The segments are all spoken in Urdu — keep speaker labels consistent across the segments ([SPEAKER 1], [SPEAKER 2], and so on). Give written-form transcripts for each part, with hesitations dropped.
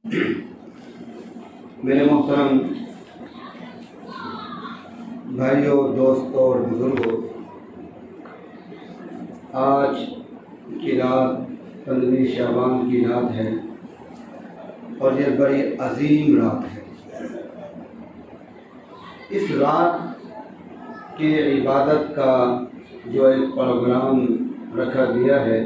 [SPEAKER 1] میرے محترم بھائیوں، دوستوں اور بزرگوں، آج کی رات 15 شعبان کی رات ہے اور یہ بڑی عظیم رات ہے۔ اس رات کی عبادت کا جو ایک پروگرام رکھا گیا ہے،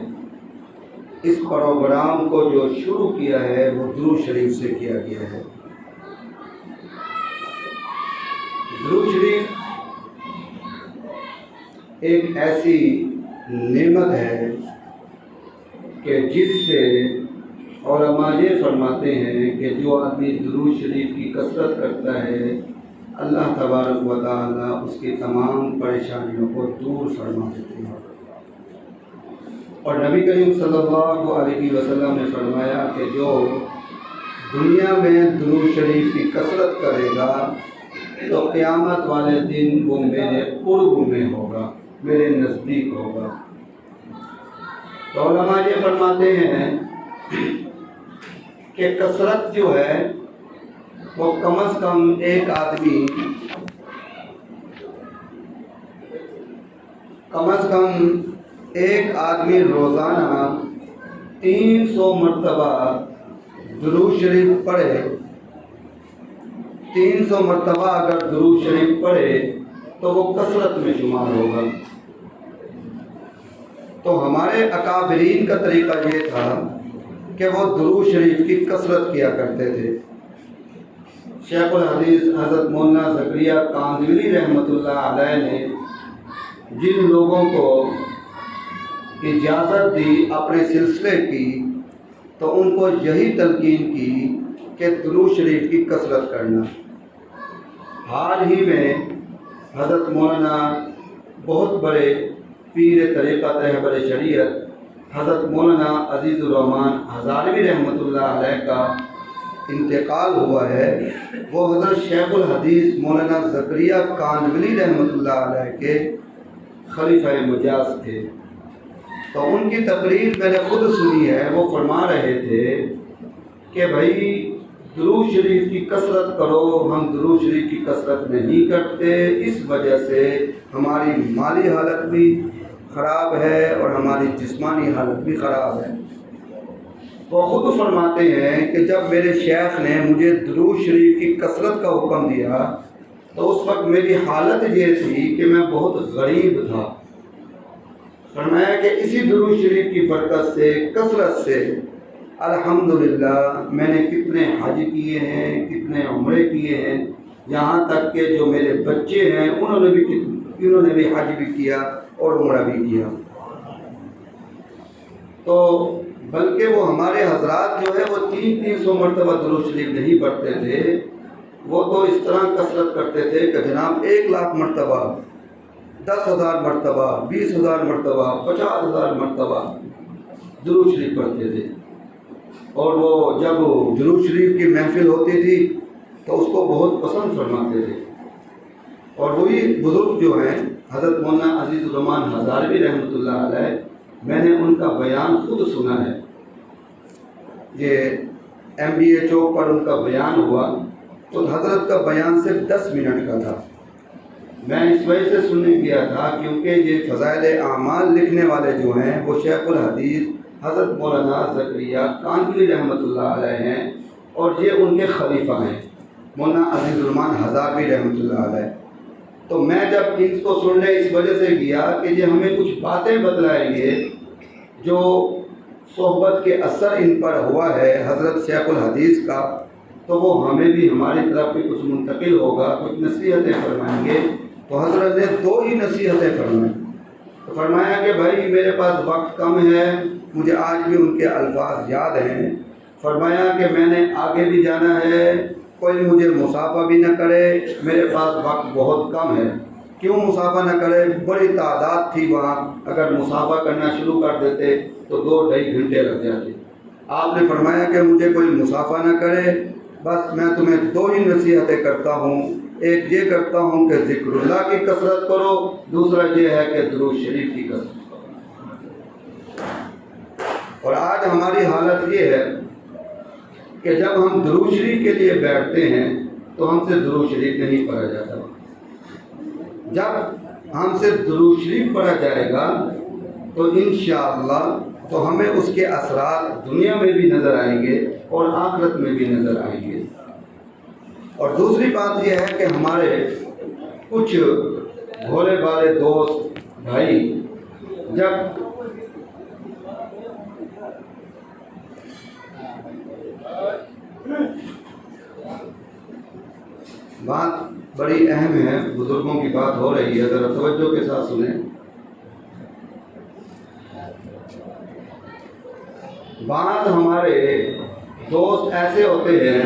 [SPEAKER 1] اس پروگرام کو جو شروع کیا ہے وہ درود شریف سے کیا گیا ہے۔ درود شریف ایک ایسی نعمت ہے کہ جس سے علماء یہ فرماتے ہیں کہ جو آدمی درود شریف کی کثرت کرتا ہے، اللہ تبارک و تعالیٰ اس کی تمام پریشانیوں کو دور فرما دیتے ہیں۔ اور نبی کریم صلی اللہ علیہ وسلم نے فرمایا کہ جو دنیا میں درود شریف کی کثرت کرے گا تو قیامت والے دن وہ میرے قرب میں ہوگا، میرے نزدیک ہوگا۔ تو علماء یہ فرماتے ہیں کہ کثرت جو ہے وہ کم از کم ایک آدمی روزانہ 300 مرتبہ درود شریف پڑھے۔ 300 مرتبہ اگر درود شریف پڑھے تو وہ کثرت میں شمار ہوگا۔ تو ہمارے اکابرین کا طریقہ یہ تھا کہ وہ درود شریف کی کثرت کیا کرتے تھے۔ شیخ الحدیث حضرت مولانا زکریا کاندھوی رحمۃ اللہ علیہ نے جن لوگوں کو اجازت دی اپنے سلسلے کی تو ان کو یہی تلقین کی کہ درود شریف کی کثرت کرنا۔ حال ہی میں حضرت مولانا بہت بڑے پیر طریقت رہبر شریعت حضرت مولانا عزیز الرحمن ہزاروی رحمۃ اللہ علیہ کا انتقال ہوا ہے۔ وہ حضرت شیخ الحدیث مولانا زکریا کاندھوی رحمۃ اللہ علیہ کے خلیفہ مجاز تھے۔ تو ان کی تقریر میں نے خود سنی ہے۔ وہ فرما رہے تھے کہ بھائی درود شریف کی کثرت کرو، ہم درود شریف کی کثرت نہیں کرتے، اس وجہ سے ہماری مالی حالت بھی خراب ہے اور ہماری جسمانی حالت بھی خراب ہے۔ وہ خود فرماتے ہیں کہ جب میرے شیخ نے مجھے درود شریف کی کثرت کا حکم دیا تو اس وقت میری حالت یہ تھی کہ میں بہت غریب تھا۔ فرمایا کہ اسی درود شریف کی برکت سے، کثرت سے الحمدللہ میں نے کتنے حج کیے ہیں، کتنے عمرے کیے ہیں، یہاں تک کہ جو میرے بچے ہیں انہوں نے بھی حج بھی کیا اور عمرہ بھی کیا۔ تو بلکہ وہ ہمارے حضرات جو ہے وہ 300 مرتبہ درود شریف نہیں پڑھتے تھے، وہ تو اس طرح کثرت کرتے تھے کہ جناب 1,00,000 مرتبہ، 10,000 مرتبہ، 20,000 مرتبہ، 50,000 مرتبہ درود شریف پڑھتے تھے۔ اور وہ جب درود شریف کی محفل ہوتی تھی تو اس کو بہت پسند فرماتے تھے۔ اور وہی بزرگ جو ہیں حضرت مولانا عزیز الرحمن ہزاروی رحمۃ اللہ علیہ، میں نے ان کا بیان خود سنا ہے۔ یہ MBA چوک پر ان کا بیان ہوا تو حضرت کا بیان صرف 10 منٹ کا تھا۔ میں اس وجہ سے سننے گیا تھا کیونکہ یہ فضائل اعمال لکھنے والے جو ہیں وہ شیخ الحدیث حضرت مولانا زکریا کاندھوی رحمۃ اللہ علیہ ہیں اور یہ ان کے خلیفہ ہیں مولانا عزیز الرحمن ہزاروی رحمۃ اللہ علیہ۔ تو میں جب ان کو سننے اس وجہ سے گیا کہ یہ ہمیں کچھ باتیں بتلائیں گے جو صحبت کے اثر ان پر ہوا ہے حضرت شیخ الحدیث کا، تو وہ ہمیں بھی ہماری طرف بھی کچھ منتقل ہوگا، کچھ نصیحتیں فرمائیں گے۔ تو حضرت نے 2 ہی نصیحتیں فرمائیں۔ تو فرمایا کہ بھائی میرے پاس وقت کم ہے، مجھے آج بھی ان کے الفاظ یاد ہیں۔ فرمایا کہ میں نے آگے بھی جانا ہے، کوئی مجھے مسافہ بھی نہ کرے، میرے پاس وقت بہت کم ہے۔ کیوں مسافہ نہ کرے؟ بڑی تعداد تھی وہاں، اگر مسافہ کرنا شروع کر دیتے تو 2-2.5 گھنٹے لگ جاتے۔ آپ نے فرمایا کہ مجھے کوئی مسافہ نہ کرے، بس میں تمہیں 2 ہی نصیحتیں کرتا ہوں۔ ایک یہ کرتا ہوں کہ ذکر اللہ کی کثرت کرو، دوسرا یہ ہے کہ درود شریف کی کثرت کرو۔ اور آج ہماری حالت یہ ہے کہ جب ہم درود شریف کے لیے بیٹھتے ہیں تو ہم سے درود شریف نہیں پڑھا جاتا. جب ہم سے درود شریف پڑھا جائے گا تو انشاءاللہ تو ہمیں اس کے اثرات دنیا میں بھی نظر آئیں گے اور آخرت میں بھی نظر آئیں گے. اور دوسری بات یہ ہے کہ ہمارے کچھ بھولے بھالے دوست بھائی جب بات بڑی اہم ہے، بزرگوں کی بات ہو رہی ہے، ذرا توجہ کے ساتھ سنیں. بعض ہمارے دوست ایسے ہوتے ہیں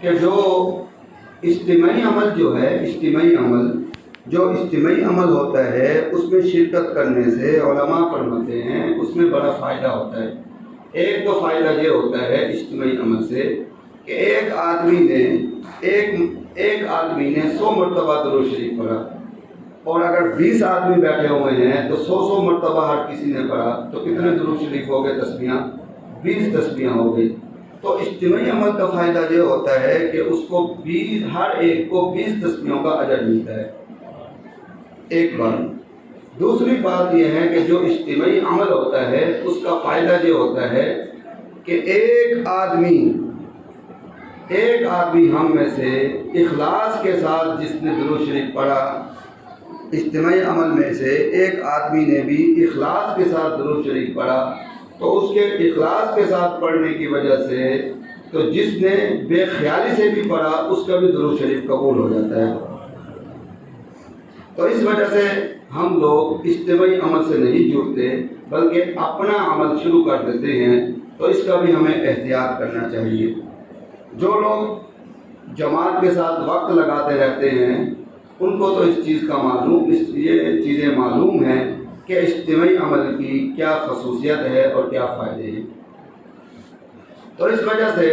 [SPEAKER 1] کہ جو اجتماعی عمل ہوتا ہے اس میں شرکت کرنے سے علماء فرماتے ہیں اس میں بڑا فائدہ ہوتا ہے. ایک تو فائدہ یہ ہوتا ہے اجتماعی عمل سے کہ ایک آدمی نے 100 مرتبہ درود شریف پڑھا، اور اگر 20 آدمی بیٹھے ہوئے ہیں تو 100 مرتبہ ہر کسی نے پڑھا تو کتنے درود شریف ہو گئے؟ تسبیحاں 20 تسبیحاں ہو گئی. تو اجتماعی عمل کا فائدہ یہ ہوتا ہے کہ اس کو ہر ایک کو 20 تسبیحوں کا اجر ملتا ہے. ایک بات. دوسری بات یہ ہے کہ جو اجتماعی عمل ہوتا ہے اس کا فائدہ یہ ہوتا ہے کہ ایک آدمی ہم میں سے اخلاص کے ساتھ جس نے درود شریف پڑھا، اجتماعی عمل میں سے ایک آدمی نے بھی اخلاص کے ساتھ درود شریف پڑھا تو اس کے اخلاص کے ساتھ پڑھنے کی وجہ سے تو جس نے بے خیالی سے بھی پڑھا اس کا بھی درود شریف قبول ہو جاتا ہے. تو اس وجہ سے ہم لوگ اجتماعی عمل سے نہیں جڑتے بلکہ اپنا عمل شروع کر دیتے ہیں. تو اس کا بھی ہمیں احتیاط کرنا چاہیے. جو لوگ جماعت کے ساتھ وقت لگاتے رہتے ہیں ان کو تو اس یہ چیزیں معلوم ہیں کہ اجتماعی عمل کی کیا خصوصیت ہے اور کیا فائدے ہیں. تو اس وجہ سے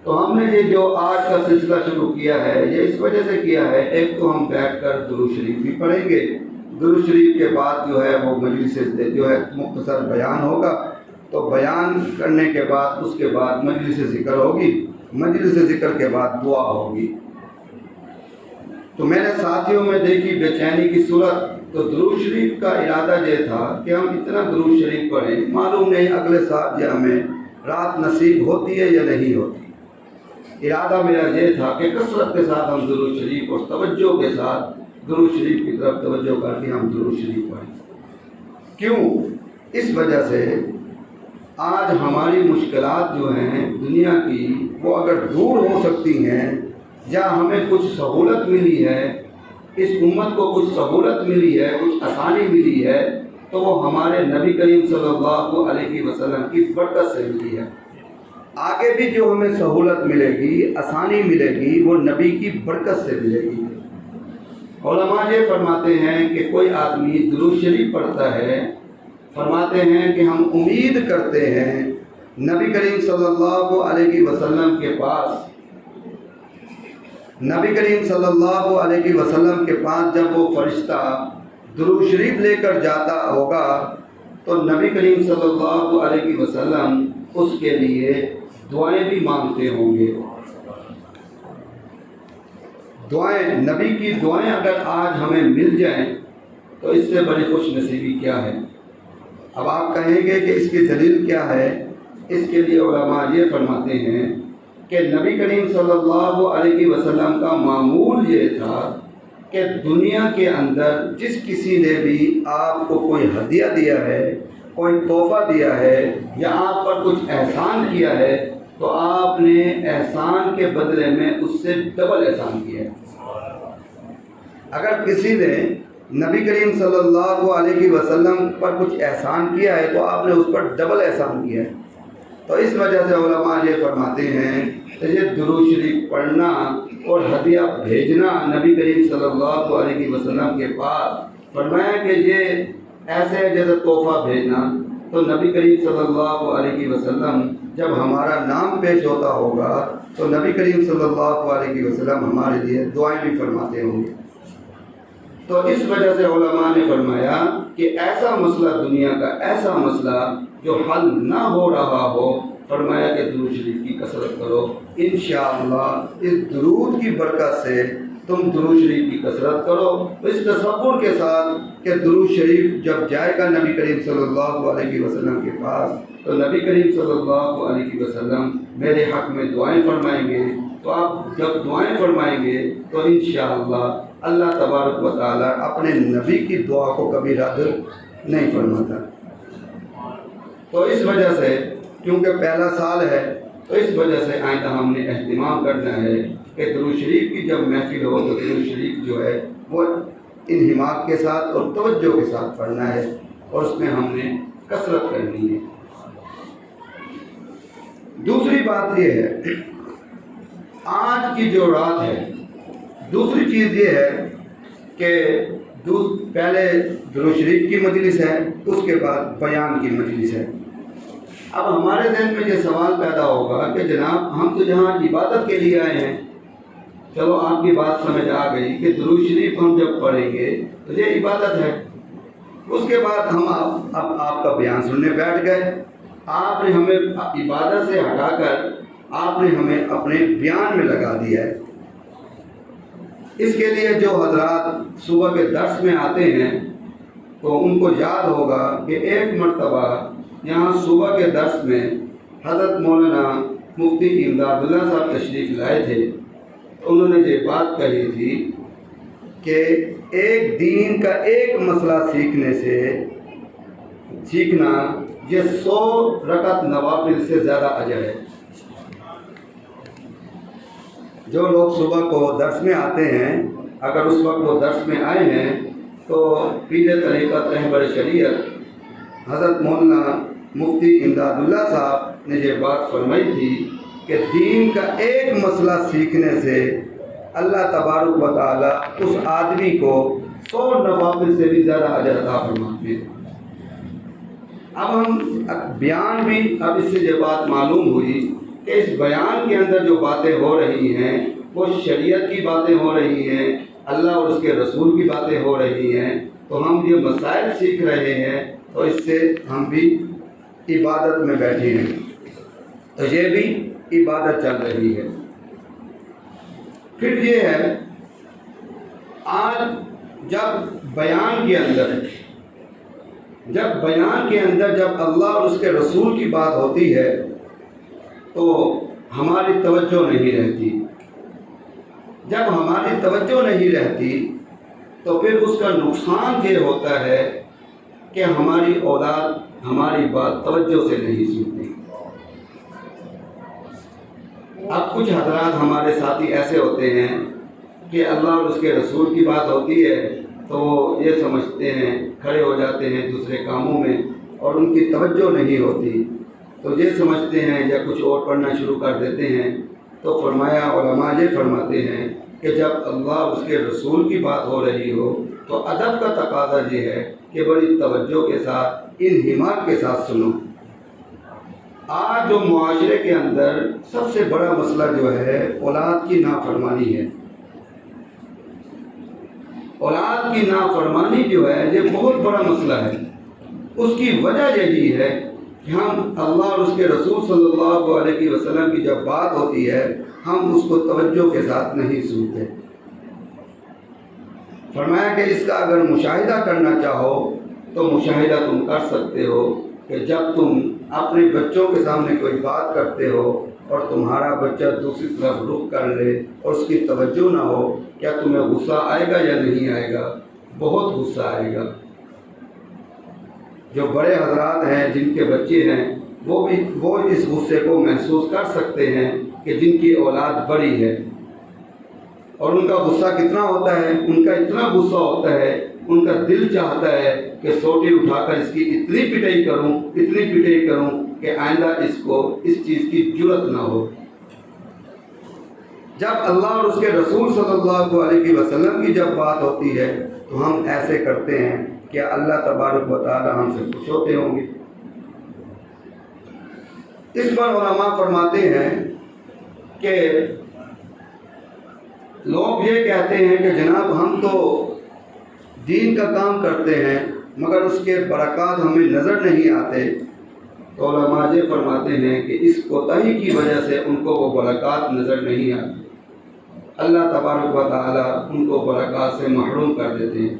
[SPEAKER 1] تو ہم نے یہ جو آج کا سلسلہ شروع کیا ہے یہ اس وجہ سے کیا ہے، ایک تو ہم بیٹھ کر درود شریف بھی پڑھیں گے، درود شریف کے بعد جو ہے وہ مجلس جو ہے مختصر بیان ہوگا، تو بیان کرنے کے بعد اس کے بعد مجلس ذکر ہوگی، مجلس ذکر کے بعد دعا ہوگی. تو میں نے ساتھیوں میں دیکھی بے چینی کی صورت، تو درود شریف کا ارادہ یہ تھا کہ ہم اتنا درود شریف پڑھیں، معلوم نہیں اگلے سال یا ہمیں رات نصیب ہوتی ہے یا نہیں ہوتی. ارادہ میرا یہ تھا کہ کثرت کے ساتھ ہم درود شریف اور توجہ کے ساتھ درود شریف کی طرف توجہ کر کے ہم درود شریف پڑھیں. کیوں؟ اس وجہ سے آج ہماری مشکلات جو ہیں دنیا کی وہ اگر دور ہو سکتی ہیں یا ہمیں کچھ سہولت ملی ہے، اس امت کو کچھ سہولت ملی ہے، کچھ آسانی ملی ہے، تو وہ ہمارے نبی کریم صلی اللہ علیہ وسلم کی برکت سے ملی ہے. آگے بھی جو ہمیں سہولت ملے گی، آسانی ملے گی، وہ نبی کی برکت سے ملے گی. علماء یہ فرماتے ہیں کہ کوئی آدمی درود شریف پڑھتا ہے، فرماتے ہیں کہ ہم امید کرتے ہیں نبی کریم صلی اللہ علیہ وسلم کے پاس جب وہ فرشتہ درود شریف لے کر جاتا ہوگا تو نبی کریم صلی اللہ علیہ وسلم اس کے لیے دعائیں بھی مانگتے ہوں گے. دعائیں، نبی کی دعائیں اگر آج ہمیں مل جائیں تو اس سے بڑی خوش نصیبی کیا ہے. اب آپ کہیں گے کہ اس کی دلیل کیا ہے؟ اس کے لیے علماء یہ فرماتے ہیں کہ نبی کریم صلی اللہ علیہ وسلم کا معمول یہ تھا کہ دنیا کے اندر جس کسی نے بھی آپ کو کوئی ہدیہ دیا ہے، کوئی تحفہ دیا ہے یا آپ پر کچھ احسان کیا ہے تو آپ نے احسان کے بدلے میں اس سے ڈبل احسان کیا ہے. اگر کسی نے نبی کریم صلی اللہ علیہ وسلم پر کچھ احسان کیا ہے تو آپ نے اس پر ڈبل احسان کیا ہے. تو اس وجہ سے علماء یہ فرماتے ہیں کہ یہ درود شریف پڑھنا اور ہدیہ بھیجنا نبی کریم صلی اللہ علیہ وسلم کے پاس، فرمایا کہ یہ ایسے جیسے تحفہ بھیجنا. تو نبی کریم صلی اللہ علیہ وسلم جب ہمارا نام پیش ہوتا ہوگا تو نبی کریم صلی اللہ علیہ وسلم ہمارے لیے دعائیں بھی فرماتے ہوں گے. تو اس وجہ سے علماء نے فرمایا کہ ایسا مسئلہ، دنیا کا ایسا مسئلہ جو حل نہ ہو رہا ہو، فرمایا کہ درود شریف کی کثرت کرو، انشاءاللہ اس درود کی برکت سے تم درود شریف کی کثرت کرو، اس تصور کے ساتھ کہ درود شریف جب جائے گا نبی کریم صلی اللہ علیہ وسلم کے پاس تو نبی کریم صلی اللہ علیہ وسلم میرے حق میں دعائیں فرمائیں گے، تو آپ جب دعائیں فرمائیں گے تو انشاءاللہ اللہ تبارک و تعالیٰ اپنے نبی کی دعا کو کبھی رد نہیں فرماتا۔ تو اس وجہ سے کیونکہ پہلا سال ہے تو اس وجہ سے آئندہ ہم نے اہتمام کرنا ہے کہ درود شریف کی جب محفل ہو تو درود شریف جو ہے وہ انہماک کے ساتھ اور توجہ کے ساتھ پڑھنا ہے اور اس میں ہم نے کثرت کرنی ہے۔ دوسری بات یہ ہے، آج کی جو رات ہے، دوسری چیز یہ ہے کہ پہلے درود شریف کی مجلس ہے، اس کے بعد بیان کی مجلس ہے۔ اب ہمارے ذہن میں یہ سوال پیدا ہوگا کہ جناب ہم تو جہاں عبادت کے لیے آئے ہیں، چلو آپ کی بات سمجھ آ گئی کہ درود شریف ہم جب پڑھیں گے تو یہ عبادت ہے، اس کے بعد ہم اب آپ کا بیان سننے بیٹھ گئے، آپ نے ہمیں عبادت سے ہٹا کر آپ نے ہمیں اپنے بیان میں لگا دیا ہے۔ اس کے لیے جو حضرات صبح کے درس میں آتے ہیں تو ان کو یاد ہوگا کہ ایک مرتبہ یہاں صبح کے درس میں حضرت مولانا مفتی امداد اللہ صاحب تشریف لائے تھے، انہوں نے یہ بات کہی تھی کہ ایک دین کا ایک مسئلہ سیکھنا یہ 100 رکعت نوافل سے زیادہ اجر ہے۔ جو لوگ صبح کو درس میں آتے ہیں، اگر اس وقت وہ درس میں آئے ہیں تو پیر طریقت رہبر شریعت حضرت مولانا مفتی امداد اللہ صاحب نے یہ بات فرمائی تھی کہ دین کا ایک مسئلہ سیکھنے سے اللہ تبارک و تعالیٰ اس آدمی کو 100 نوافل سے بھی زیادہ اجر عطا فرماتے ہیں۔ اب ہم بیان بھی، اب اس سے یہ بات معلوم ہوئی کہ اس بیان کے اندر جو باتیں ہو رہی ہیں وہ شریعت کی باتیں ہو رہی ہیں، اللہ اور اس کے رسول کی باتیں ہو رہی ہیں، تو ہم یہ مسائل سیکھ رہے ہیں تو اس سے ہم بھی عبادت میں بیٹھے ہیں، تو یہ بھی عبادت چل رہی ہے۔ پھر یہ ہے، آج جب بیان کے اندر جب اللہ اور اس کے رسول کی بات ہوتی ہے تو ہماری توجہ نہیں رہتی، جب ہماری توجہ نہیں رہتی تو پھر اس کا نقصان یہ ہوتا ہے کہ ہماری اولاد ہماری بات توجہ سے نہیں سنتی۔ اب کچھ حضرات ہمارے ساتھی ایسے ہوتے ہیں کہ اللہ اور اس کے رسول کی بات ہوتی ہے تو وہ یہ سمجھتے ہیں، کھڑے ہو جاتے ہیں دوسرے کاموں میں اور ان کی توجہ نہیں ہوتی، تو یہ سمجھتے ہیں یا کچھ اور پڑھنا شروع کر دیتے ہیں۔ تو فرمایا، علماء یہ فرماتے ہیں کہ جب اللہ اور اس کے رسول کی بات ہو رہی ہو تو ادب کا تقاضا یہ ہے کہ بڑی توجہ کے ساتھ، انہماک کے ساتھ سنو۔ آج جو معاشرے کے اندر سب سے بڑا مسئلہ جو ہے اولاد کی نافرمانی ہے۔ اولاد کی نافرمانی جو ہے یہ بہت بڑا مسئلہ ہے۔ اس کی وجہ یہی ہے کہ ہم اللہ اور اس کے رسول صلی اللہ علیہ وسلم کی جب بات ہوتی ہے ہم اس کو توجہ کے ساتھ نہیں سنتے۔ فرمایا کہ اس کا اگر مشاہدہ کرنا چاہو تو مشاہدہ تم کر سکتے ہو کہ جب تم اپنے بچوں کے سامنے کوئی بات کرتے ہو اور تمہارا بچہ دوسری طرف رخ کر لے اور اس کی توجہ نہ ہو، کیا تمہیں غصہ آئے گا یا نہیں آئے گا؟ بہت غصہ آئے گا۔ جو بڑے حضرات ہیں جن کے بچے ہیں وہ اس غصے کو محسوس کر سکتے ہیں کہ جن کی اولاد بڑی ہے، اور ان کا غصہ کتنا ہوتا ہے، ان کا اتنا غصہ ہوتا ہے، ان کا دل چاہتا ہے کہ سوٹی اٹھا کر اس کی اتنی پٹائی کروں کہ آئندہ اس کو اس چیز کی جرت نہ ہو۔ جب اللہ اور اس کے رسول صلی اللہ علیہ وسلم کی جب بات ہوتی ہے تو ہم ایسے کرتے ہیں کہ اللہ تبارک و تعالی ہم سے خوش ہوتے ہوں گے۔ اس پر علماء فرماتے ہیں کہ لوگ یہ کہتے ہیں کہ جناب ہم تو دین کا کام کرتے ہیں مگر اس کے برکات ہمیں نظر نہیں آتے، تو علماء یہ فرماتے ہیں کہ اس کوتاہی کی وجہ سے ان کو وہ برکات نظر نہیں آتی، اللہ تبارک و تعالیٰ ان کو برکات سے محروم کر دیتے ہیں۔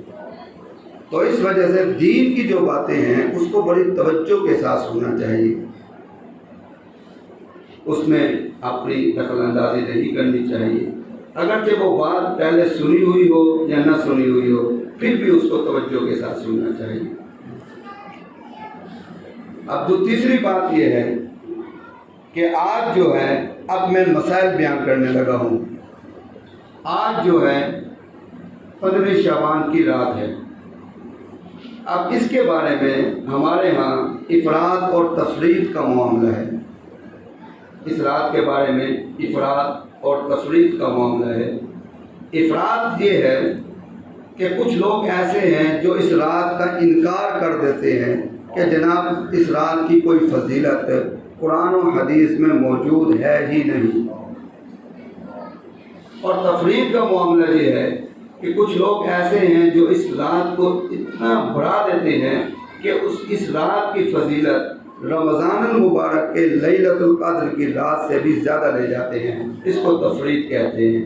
[SPEAKER 1] تو اس وجہ سے دین کی جو باتیں ہیں اس کو بڑی توجہ کے ساتھ سننا چاہیے، اس میں اپنی دخل اندازی نہیں کرنی چاہیے، اگرچہ وہ بات پہلے سنی ہوئی ہو یا نہ سنی ہوئی ہو پھر بھی اس کو توجہ کے ساتھ سننا چاہیے۔ اب جو تیسری بات یہ ہے کہ آج جو ہے اب میں مسائل بیان کرنے لگا ہوں۔ آج جو ہے 15 شعبان کی رات ہے۔ اب اس کے بارے میں ہمارے ہاں افراد اور تفرید کا معاملہ ہے۔ اس رات کے بارے میں افراد اور تفرید کا معاملہ ہے۔ افراد یہ ہے کہ کچھ لوگ ایسے ہیں جو اس رات کا انکار کر دیتے ہیں کہ جناب اس رات کی کوئی فضیلت قرآن و حدیث میں موجود ہے ہی نہیں۔ اور تفرید کا معاملہ یہ ہے کہ کچھ لوگ ایسے ہیں جو اس رات کو اتنا بڑھا دیتے ہیں کہ اس رات کی فضیلت رمضان المبارک کے لیلۃ القدر کی رات سے بھی زیادہ لے جاتے ہیں، اس کو تفرید کہتے ہیں۔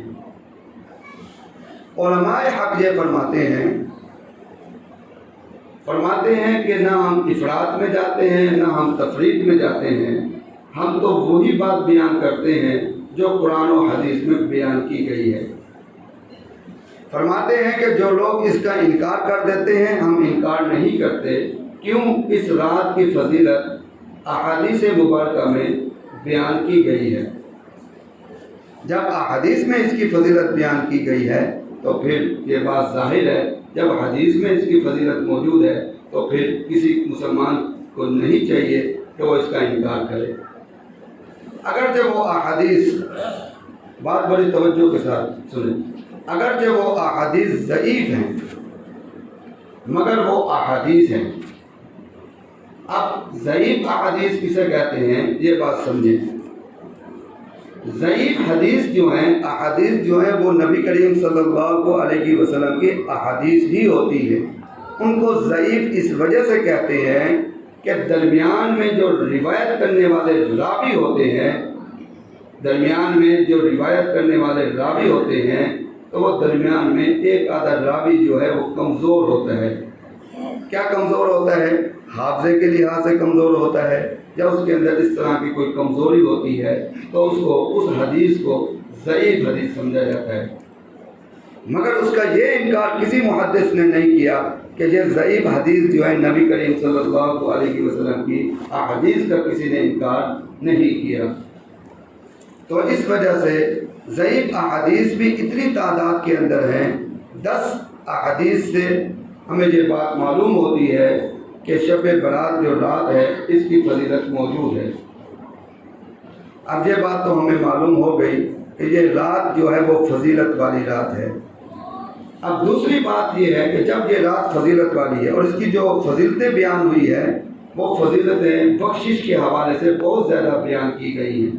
[SPEAKER 1] علماء حق یہ فرماتے ہیں کہ نہ ہم افراد میں جاتے ہیں نہ ہم تفرید میں جاتے ہیں، ہم تو وہی بات بیان کرتے ہیں جو قرآن و حدیث میں بیان کی گئی ہے۔ فرماتے ہیں کہ جو لوگ اس کا انکار کر دیتے ہیں ہم انکار نہیں کرتے، کیوں؟ اس رات کی فضیلت احادیث مبارکہ میں بیان کی گئی ہے۔ جب احادیث میں اس کی فضیلت بیان کی گئی ہے تو پھر یہ بات ظاہر ہے، جب حدیث میں اس کی فضیلت موجود ہے تو پھر کسی مسلمان کو نہیں چاہیے کہ وہ اس کا انکار کرے، اگرچہ وہ احادیث، بات بڑی توجہ کے ساتھ سنیں، اگرچہ وہ احادیث ضعیف ہیں مگر وہ احادیث ہیں۔ اب ضعیف احادیث کسے کہتے ہیں یہ بات سمجھیں۔ ضعیف حدیث جو ہیں، احادیث جو ہیں وہ نبی کریم صلی اللہ علیہ وسلم کی احادیث ہی ہوتی ہے۔ ان کو ضعیف اس وجہ سے کہتے ہیں کہ درمیان میں جو روایت کرنے والے راوی ہوتے ہیں، تو وہ درمیان میں ایک آدھا راوی جو ہے وہ کمزور ہوتا ہے۔ کیا کمزور ہوتا ہے؟ حافظے کے لحاظ سے کمزور ہوتا ہے، یا اس کے اندر اس طرح کی کوئی کمزوری ہوتی ہے تو اس حدیث کو ضعیف حدیث سمجھا جاتا ہے۔ مگر اس کا یہ انکار کسی محدث نے نہیں کیا کہ یہ ضعیف حدیث جو ہے نبی کریم صلی اللہ علیہ وسلم کی احادیث کا کسی نے انکار نہیں کیا۔ تو اس وجہ سے ضعیف احادیث بھی اتنی تعداد کے اندر ہیں، 10 احادیث سے ہمیں یہ بات معلوم ہوتی ہے کہ شب برات جو رات ہے اس کی فضیلت موجود ہے۔ اب یہ بات تو ہمیں معلوم ہو گئی کہ یہ رات جو ہے وہ فضیلت والی رات ہے۔ اب دوسری بات یہ ہے کہ جب یہ رات فضیلت والی ہے اور اس کی جو فضیلتیں بیان ہوئی ہے وہ فضیلتیں بخشش کے حوالے سے بہت زیادہ بیان کی گئی ہیں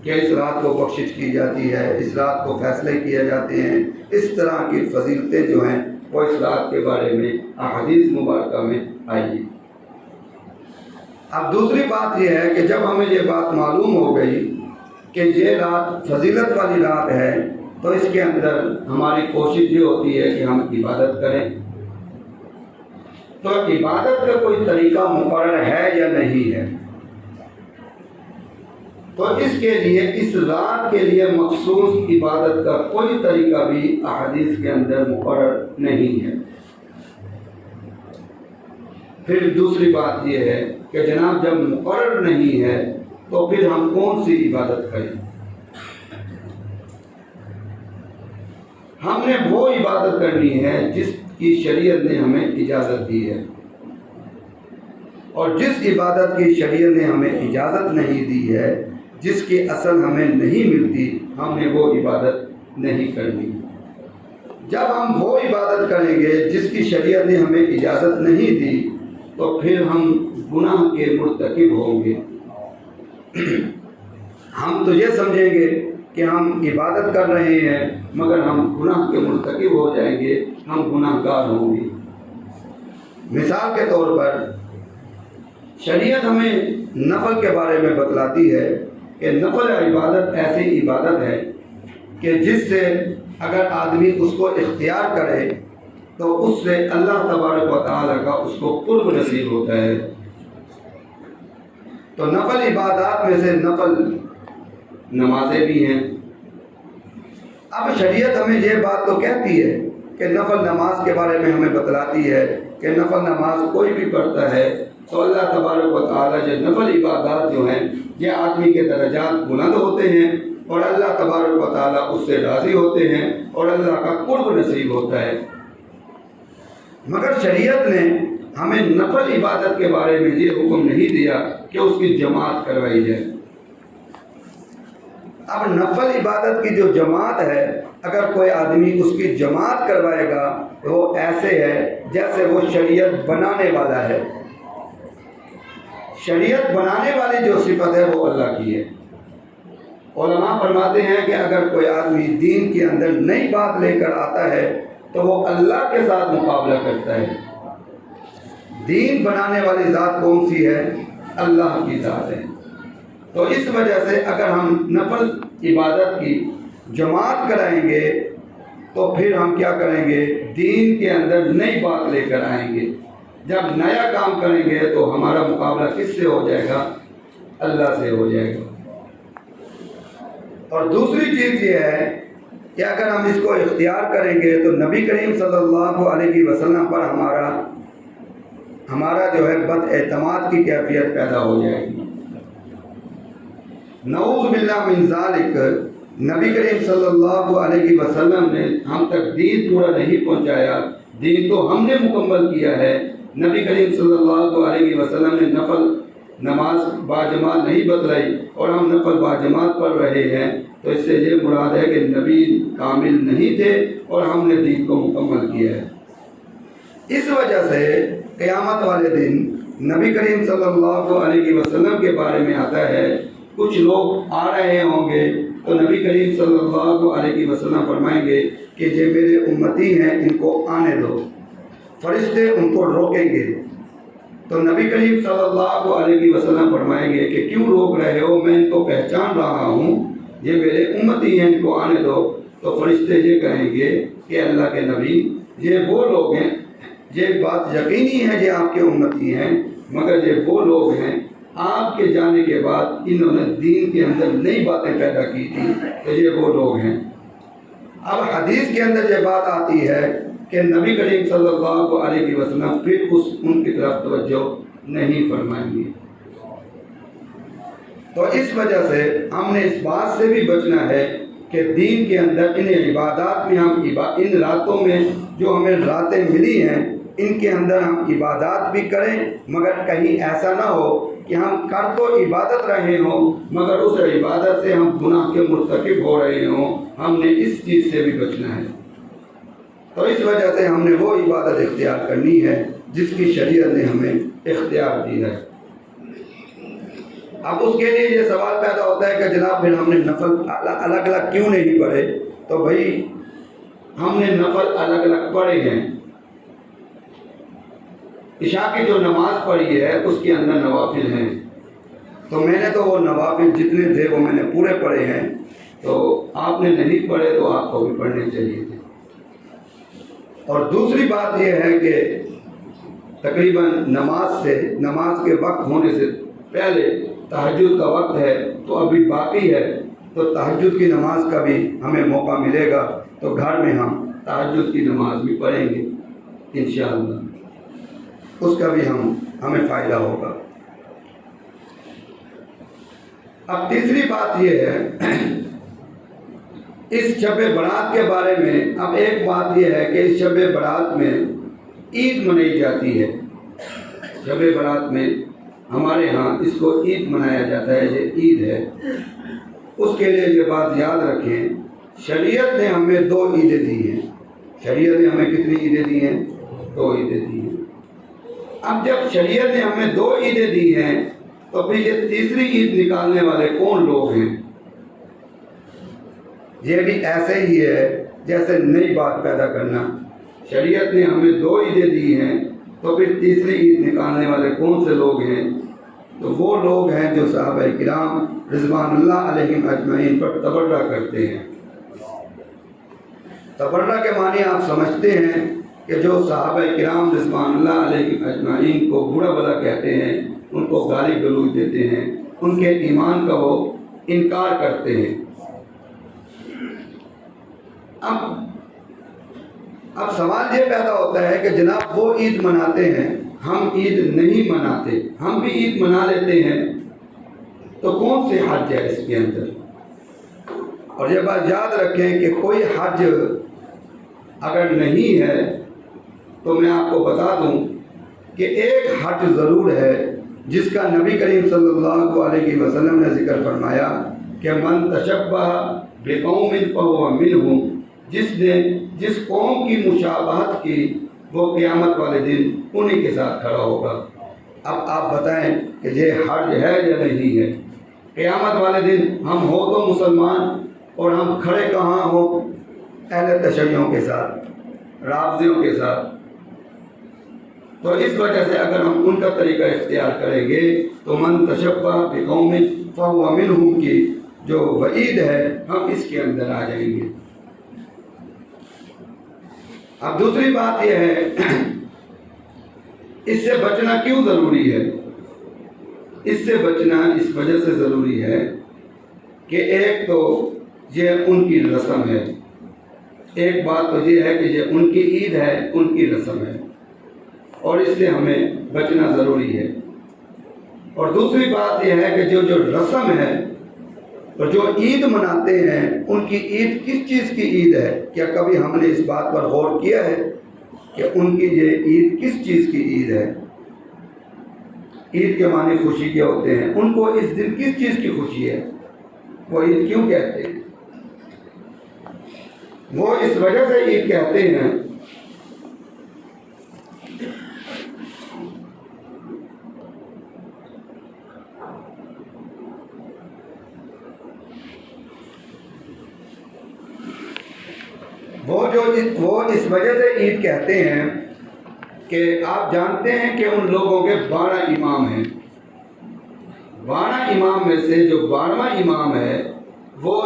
[SPEAKER 1] کہ اس رات کو بخشش کی جاتی ہے، اس رات کو فیصلے کیے جاتے ہیں، اس طرح کی فضیلتیں جو ہیں وہ اس رات کے بارے میں احادیث مبارکہ میں آئی ہے۔ اب دوسری بات یہ ہے کہ جب ہمیں یہ بات معلوم ہو گئی کہ یہ رات فضیلت والی رات ہے تو اس کے اندر ہماری کوشش یہ ہوتی ہے کہ ہم عبادت کریں۔ تو عبادت کا کوئی طریقہ مقرر ہے یا نہیں ہے؟ تو اس کے لیے اس رات کے لیے مخصوص عبادت کا کوئی طریقہ بھی احادیث کے اندر مقرر نہیں ہے۔ پھر دوسری بات یہ ہے کہ جناب جب مقرر نہیں ہے تو پھر ہم کون سی عبادت کریں؟ ہم نے وہ عبادت کرنی ہے جس کی شریعت نے ہمیں اجازت دی ہے، اور جس عبادت کی شریعت نے ہمیں اجازت نہیں دی ہے، جس کی اصل ہمیں نہیں ملتی، ہم نے وہ عبادت نہیں کرنی۔ جب ہم وہ عبادت کریں گے جس کی شریعت نے ہمیں اجازت نہیں دی تو پھر ہم گناہ کے مرتکب ہوں گے۔ ہم تو یہ سمجھیں گے کہ ہم عبادت کر رہے ہیں مگر ہم گناہ کے مرتکب ہو جائیں گے، ہم گناہ گار ہوں گے۔ مثال کے طور پر شریعت ہمیں نفل کے بارے میں بتلاتی ہے کہ نفل عبادت ایسی عبادت ہے کہ جس سے اگر آدمی اس کو اختیار کرے تو اس سے اللہ تبارک و تعالیٰ کا اس کو قرب نصیب ہوتا ہے۔ تو نفل عبادات میں سے نفل نمازیں بھی ہیں۔ اب شریعت ہمیں یہ بات تو کہتی ہے کہ نفل نماز کے بارے میں ہمیں بتلاتی ہے کہ نفل نماز کوئی بھی پڑھتا ہے تو اللہ تبارک و تعالیٰ جو نفل عبادات جو ہیں یہ آدمی کے درجات بلند ہوتے ہیں اور اللہ تبارک و تعالیٰ اس سے راضی ہوتے ہیں اور اللہ کا قرب نصیب ہوتا ہے۔ مگر شریعت نے ہمیں نفل عبادت کے بارے میں یہ حکم نہیں دیا کہ اس کی جماعت کروائی جائے۔ اب نفل عبادت کی جو جماعت ہے، اگر کوئی آدمی اس کی جماعت کروائے گا تو وہ ایسے ہے جیسے وہ شریعت بنانے والا ہے۔ شریعت بنانے والی جو صفت ہے وہ اللہ کی ہے۔ علماء فرماتے ہیں کہ اگر کوئی آدمی دین کے اندر نئی بات لے کر آتا ہے تو وہ اللہ کے ساتھ مقابلہ کرتا ہے۔ دین بنانے والی ذات کون سی ہے؟ اللہ کی ذات ہے۔ تو اس وجہ سے اگر ہم نفل عبادت کی جماعت کرائیں گے تو پھر ہم کیا کریں گے؟ دین کے اندر نئی بات لے کر آئیں گے۔ جب نیا کام کریں گے تو ہمارا مقابلہ کس سے ہو جائے گا؟ اللہ سے ہو جائے گا۔ اور دوسری چیز یہ ہے کہ اگر ہم اس کو اختیار کریں گے تو نبی کریم صلی اللہ علیہ وسلم پر ہمارا جو ہے بد اعتماد کی کیفیت پیدا ہو جائے گی۔ نعوذ باللہ من ذالک، نبی کریم صلی اللہ علیہ وسلم نے ہم تک دین پورا نہیں پہنچایا، دین تو ہم نے مکمل کیا ہے۔ نبی کریم صلی اللہ علیہ وسلم نے نفل نماز باجماعت نہیں بتلائی اور ہم نفل باجماعت پڑھ رہے ہیں، تو اس سے یہ مراد ہے کہ نبی کامل نہیں تھے اور ہم نے دین کو مکمل کیا ہے۔ اس وجہ سے قیامت والے دن نبی کریم صلی اللہ علیہ وسلم کے بارے میں آتا ہے، کچھ لوگ آ رہے ہوں گے تو نبی کریم صلی اللہ علیہ وسلم فرمائیں گے کہ یہ میرے امتی ہیں، ان کو آنے دو۔ فرشتے ان کو روکیں گے تو نبی کریم صلی اللہ علیہ وسلم فرمائیں گے کہ کیوں روک رہے ہو؟ میں ان کو پہچان رہا ہوں، یہ میرے امتی ہیں، ان کو آنے دو۔ تو فرشتے یہ کہیں گے کہ اللہ کے نبی، یہ وہ لوگ ہیں، یہ بات یقینی ہے یہ آپ کے امتی ہیں، مگر یہ وہ لوگ ہیں آپ کے جانے کے بعد انہوں نے دین کے اندر نئی باتیں پیدا کی تھی، تو یہ وہ لوگ ہیں۔ اب حدیث کے اندر یہ بات آتی ہے کہ نبی کریم صلی اللہ علیہ وسلم پھر ان کی طرف توجہ نہیں فرمائیں گے۔ تو اس وجہ سے ہم نے اس بات سے بھی بچنا ہے کہ دین کے اندر ان عبادات میں ہم ان راتوں میں جو ہمیں راتیں ملی ہیں ان کے اندر ہم عبادات بھی کریں، مگر کہیں ایسا نہ ہو کہ ہم کر تو عبادت رہے ہوں مگر اس عبادت سے ہم گناہ کے مرتکب ہو رہے ہوں۔ ہم نے اس چیز سے بھی بچنا ہے۔ تو اس وجہ سے ہم نے وہ عبادت اختیار کرنی ہے جس کی شریعت نے ہمیں اختیار دی ہے۔ اب اس کے لیے یہ سوال پیدا ہوتا ہے کہ جناب پھر ہم نے نفل الگ الگ کیوں نہیں پڑھے؟ تو بھائی ہم نے نفل الگ الگ پڑھے ہیں۔ عشاء کی جو نماز پڑھی ہے اس کے اندر نوافل ہیں، تو میں نے تو وہ نوافل جتنے تھے وہ میں نے پورے پڑھے ہیں، تو آپ نے نہیں پڑھے تو آپ کو بھی پڑھنے چاہیے تھے۔ اور دوسری بات یہ ہے کہ تقریباً نماز کے وقت ہونے سے پہلے تہجد کا وقت ہے تو ابھی باقی ہے، تو تہجد کی نماز کا بھی ہمیں موقع ملے گا تو گھر میں ہم تہجد کی نماز بھی پڑھیں گے انشاءاللہ، اس کا بھی ہمیں فائدہ ہوگا۔ اب تیسری بات یہ ہے اس شب برات کے بارے میں۔ اب ایک بات یہ ہے کہ اس شب برات میں عید منائی جاتی ہے۔ شب برات میں ہمارے ہاں اس کو عید منایا جاتا ہے، یہ عید ہے۔ اس کے لیے یہ بات یاد رکھیں، شریعت نے ہمیں 2 عیدیں دی ہیں۔ شریعت نے ہمیں کتنی عیدیں دی ہیں؟ 2 عیدیں دی ہیں۔ اب جب شریعت نے ہمیں 2 عیدیں دی ہیں تو پھر یہ تیسری عید نکالنے والے کون لوگ ہیں؟ یہ بھی ایسے ہی ہے جیسے نئی بات پیدا کرنا۔ شریعت نے ہمیں 2 عیدیں دی ہیں تو پھر تیسری عید نکالنے والے کون سے لوگ ہیں؟ تو وہ لوگ ہیں جو صحابہ کرام رضوان اللہ علیہم اجمعین پر تبرہ کرتے ہیں۔ تبرہ کے معنی آپ سمجھتے ہیں کہ جو صحابہ کرام رضوان اللہ علیہم اجمعین کو برا بھلا کہتے ہیں، ان کو گالی گلوچ دیتے ہیں، ان کے ایمان کا وہ انکار کرتے ہیں۔ اب سوال یہ پیدا ہوتا ہے کہ جناب وہ عید مناتے ہیں، ہم عید نہیں مناتے، ہم بھی عید منا لیتے ہیں، تو کون سے حج ہے اس کے اندر؟ اور یہ بات یاد رکھیں کہ کوئی حج اگر نہیں ہے تو میں آپ کو بتا دوں کہ ایک حج ضرور ہے جس کا نبی کریم صلی اللہ علیہ وسلم نے ذکر فرمایا کہ من تشبہ بقوم فہو منہم، جس نے جس قوم کی مشابہت کی وہ قیامت والے دن انہی کے ساتھ کھڑا ہوگا۔ اب آپ بتائیں کہ یہ حج ہے یا نہیں ہے؟ قیامت والے دن ہم ہو تو مسلمان اور ہم کھڑے کہاں ہو؟ اہل تشیعوں کے ساتھ، رافضیوں کے ساتھ۔ تو اس وجہ سے اگر ہم ان کا طریقہ اختیار کریں گے تو من تشبہ بقوم فہو منہم کی جو وعید ہے ہم اس کے اندر آ جائیں گے۔ اب دوسری بات یہ ہے، اس سے بچنا کیوں ضروری ہے؟ اس سے بچنا اس وجہ سے ضروری ہے کہ ایک تو یہ ان کی رسم ہے، ایک بات تو یہ ہے کہ یہ ان کی عید ہے، ان کی رسم ہے، اور اس سے ہمیں بچنا ضروری ہے۔ اور دوسری بات یہ ہے کہ جو رسم ہے اور جو عید مناتے ہیں ان کی عید کس چیز کی عید ہے؟ کیا کبھی ہم نے اس بات پر غور کیا ہے کہ ان کی یہ عید کس چیز کی عید ہے؟ عید کے معنی خوشی کے ہوتے ہیں، ان کو اس دن کس چیز کی خوشی ہے؟ وہ عید کیوں کہتے ہیں؟ وہ اس وجہ سے عید کہتے ہیں وہ اس وجہ سے عید کہتے ہیں کہ آپ جانتے ہیں کہ ان لوگوں کے 12 امام ہیں، 12 امام میں سے جو 12واں امام ہے وہ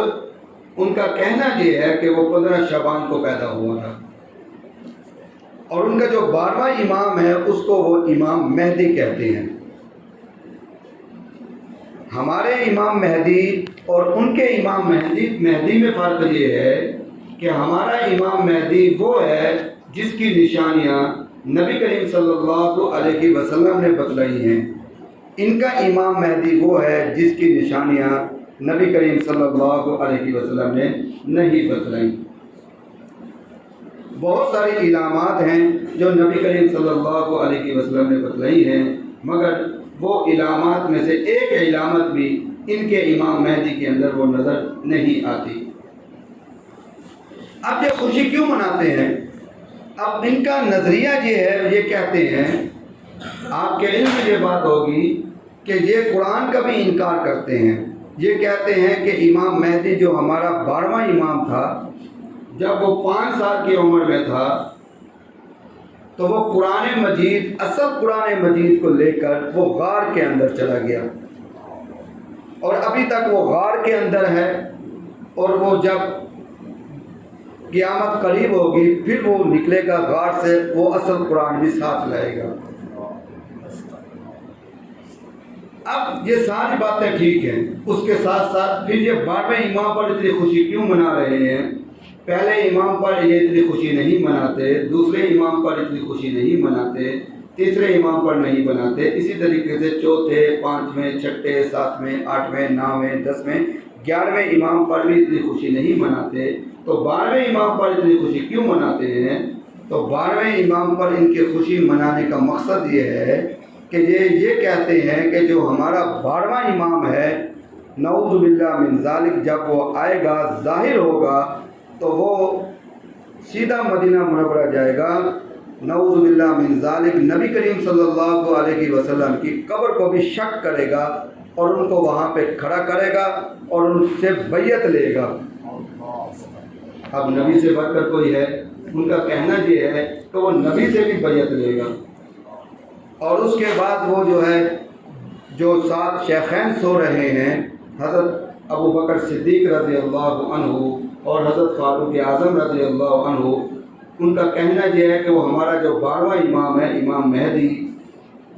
[SPEAKER 1] ان کا کہنا یہ ہے کہ وہ 15 شعبان کو پیدا ہوا تھا، اور ان کا جو 12واں امام ہے اس کو وہ امام مہدی کہتے ہیں۔ ہمارے امام مہدی اور ان کے امام مہدی میں فرق یہ ہے کہ ہمارا امام مہدی وہ ہے جس کی نشانیاں نبی کریم صلی اللہ علیہ وسلم نے بتلائی ہیں، ان کا امام مہدی وہ ہے جس کی نشانیاں نبی کریم صلی اللہ علیہ وسلم نے نہیں بتلائیں۔ بہت ساری علامات ہیں جو نبی کریم صلی اللہ علیہ وسلم نے بتلائی ہیں، مگر وہ علامات میں سے ایک علامت بھی ان کے امام مہدی کے اندر وہ نظر نہیں آتی۔ اب یہ خوشی کیوں مناتے ہیں؟ اب ان کا نظریہ یہ ہے، یہ کہتے ہیں، آپ کے علم میں یہ بات ہوگی کہ یہ قرآن کا بھی انکار کرتے ہیں۔ یہ کہتے ہیں کہ امام مہدی جو ہمارا 12واں امام تھا، جب وہ 5 سال کی عمر میں تھا تو وہ قرآن مجید، اصل قرآن مجید کو لے کر وہ غار کے اندر چلا گیا، اور ابھی تک وہ غار کے اندر ہے، اور وہ جب قیامت قریب ہوگی پھر وہ نکلے گا غار سے، وہ اصل قرآن بھی ساتھ لائے گا۔ اب یہ ساری باتیں ٹھیک ہیں، اس کے ساتھ ساتھ پھر یہ 12ویں امام پر اتنی خوشی کیوں منا رہے ہیں؟ پہلے امام پر یہ اتنی خوشی نہیں مناتے، دوسرے امام پر اتنی خوشی نہیں مناتے، تیسرے امام پر نہیں مناتے، اسی طریقے سے چوتھے، 5ویں، 6، 7ویں، 8ویں، 9ویں، 10ویں، 11ویں امام پر بھی اتنی خوشی نہیں مناتے، تو 12ویں امام پر اتنی خوشی کیوں مناتے ہیں؟ تو 12ویں امام پر ان کی خوشی منانے کا مقصد یہ ہے کہ یہ کہتے ہیں کہ جو ہمارا 12واں امام ہے، نعوذ باللہ من ذالک، جب وہ آئے گا، ظاہر ہوگا، تو وہ سیدھا مدینہ منورہ جائے گا، نعوذ باللہ من ذالک، نبی کریم صلی اللہ علیہ وسلم کی قبر کو بھی شک کرے گا اور ان کو وہاں پہ کھڑا کرے گا اور ان سے بیعت لے گا۔ اب نبی سے بڑھ کر کوئی ہے؟ ان کا کہنا یہ ہے کہ وہ نبی سے بھی بیعت لے گا، اور اس کے بعد وہ جو ہے جو 7 شیخین سو رہے ہیں، حضرت ابو بکر صدیق رضی اللہ عنہ اور حضرت فاروق اعظم رضی اللہ عنہ، ان کا کہنا یہ ہے کہ وہ ہمارا جو 12واں امام ہے، امام مہدی،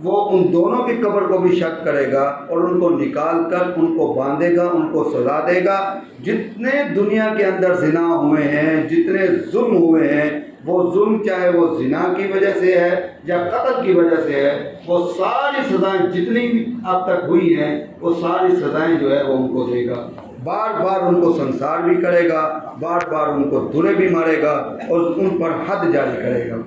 [SPEAKER 1] وہ ان دونوں کی قبر کو بھی شک کرے گا اور ان کو نکال کر ان کو باندھے گا، ان کو سزا دے گا۔ جتنے دنیا کے اندر زنا ہوئے ہیں، جتنے ظلم ہوئے ہیں، وہ ظلم چاہے وہ زنا کی وجہ سے ہے یا قتل کی وجہ سے ہے، وہ ساری سزائیں جتنی بھی اب تک ہوئی ہیں، وہ ساری سزائیں جو ہے وہ ان کو دے گا۔ بار بار ان کو سنسار بھی کرے گا، بار بار ان کو دھرے بھی مارے گا اور ان پر حد جاری کرے گا۔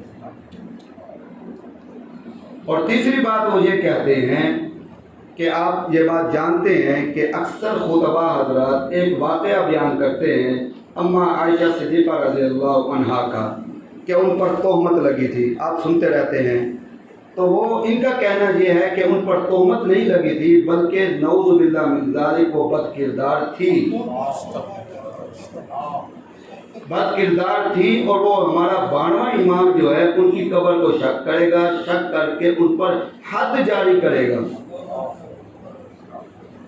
[SPEAKER 1] اور تیسری بات وہ یہ کہتے ہیں کہ آپ یہ بات جانتے ہیں کہ اکثر خطباء حضرات ایک واقعہ بیان کرتے ہیں اما عائشہ صدیقہ رضی اللہ عنہا کا، کہ ان پر تہمت لگی تھی، آپ سنتے رہتے ہیں۔ تو وہ ان کا کہنا یہ ہے کہ ان پر تہمت نہیں لگی تھی، بلکہ نعوذ باللہ من ذالک وہ بد کردار تھی، اور وہ ہمارا 12واں امام جو ہے ان کی قبر کو شک کرے گا، شک کر کے ان پر حد جاری کرے گا۔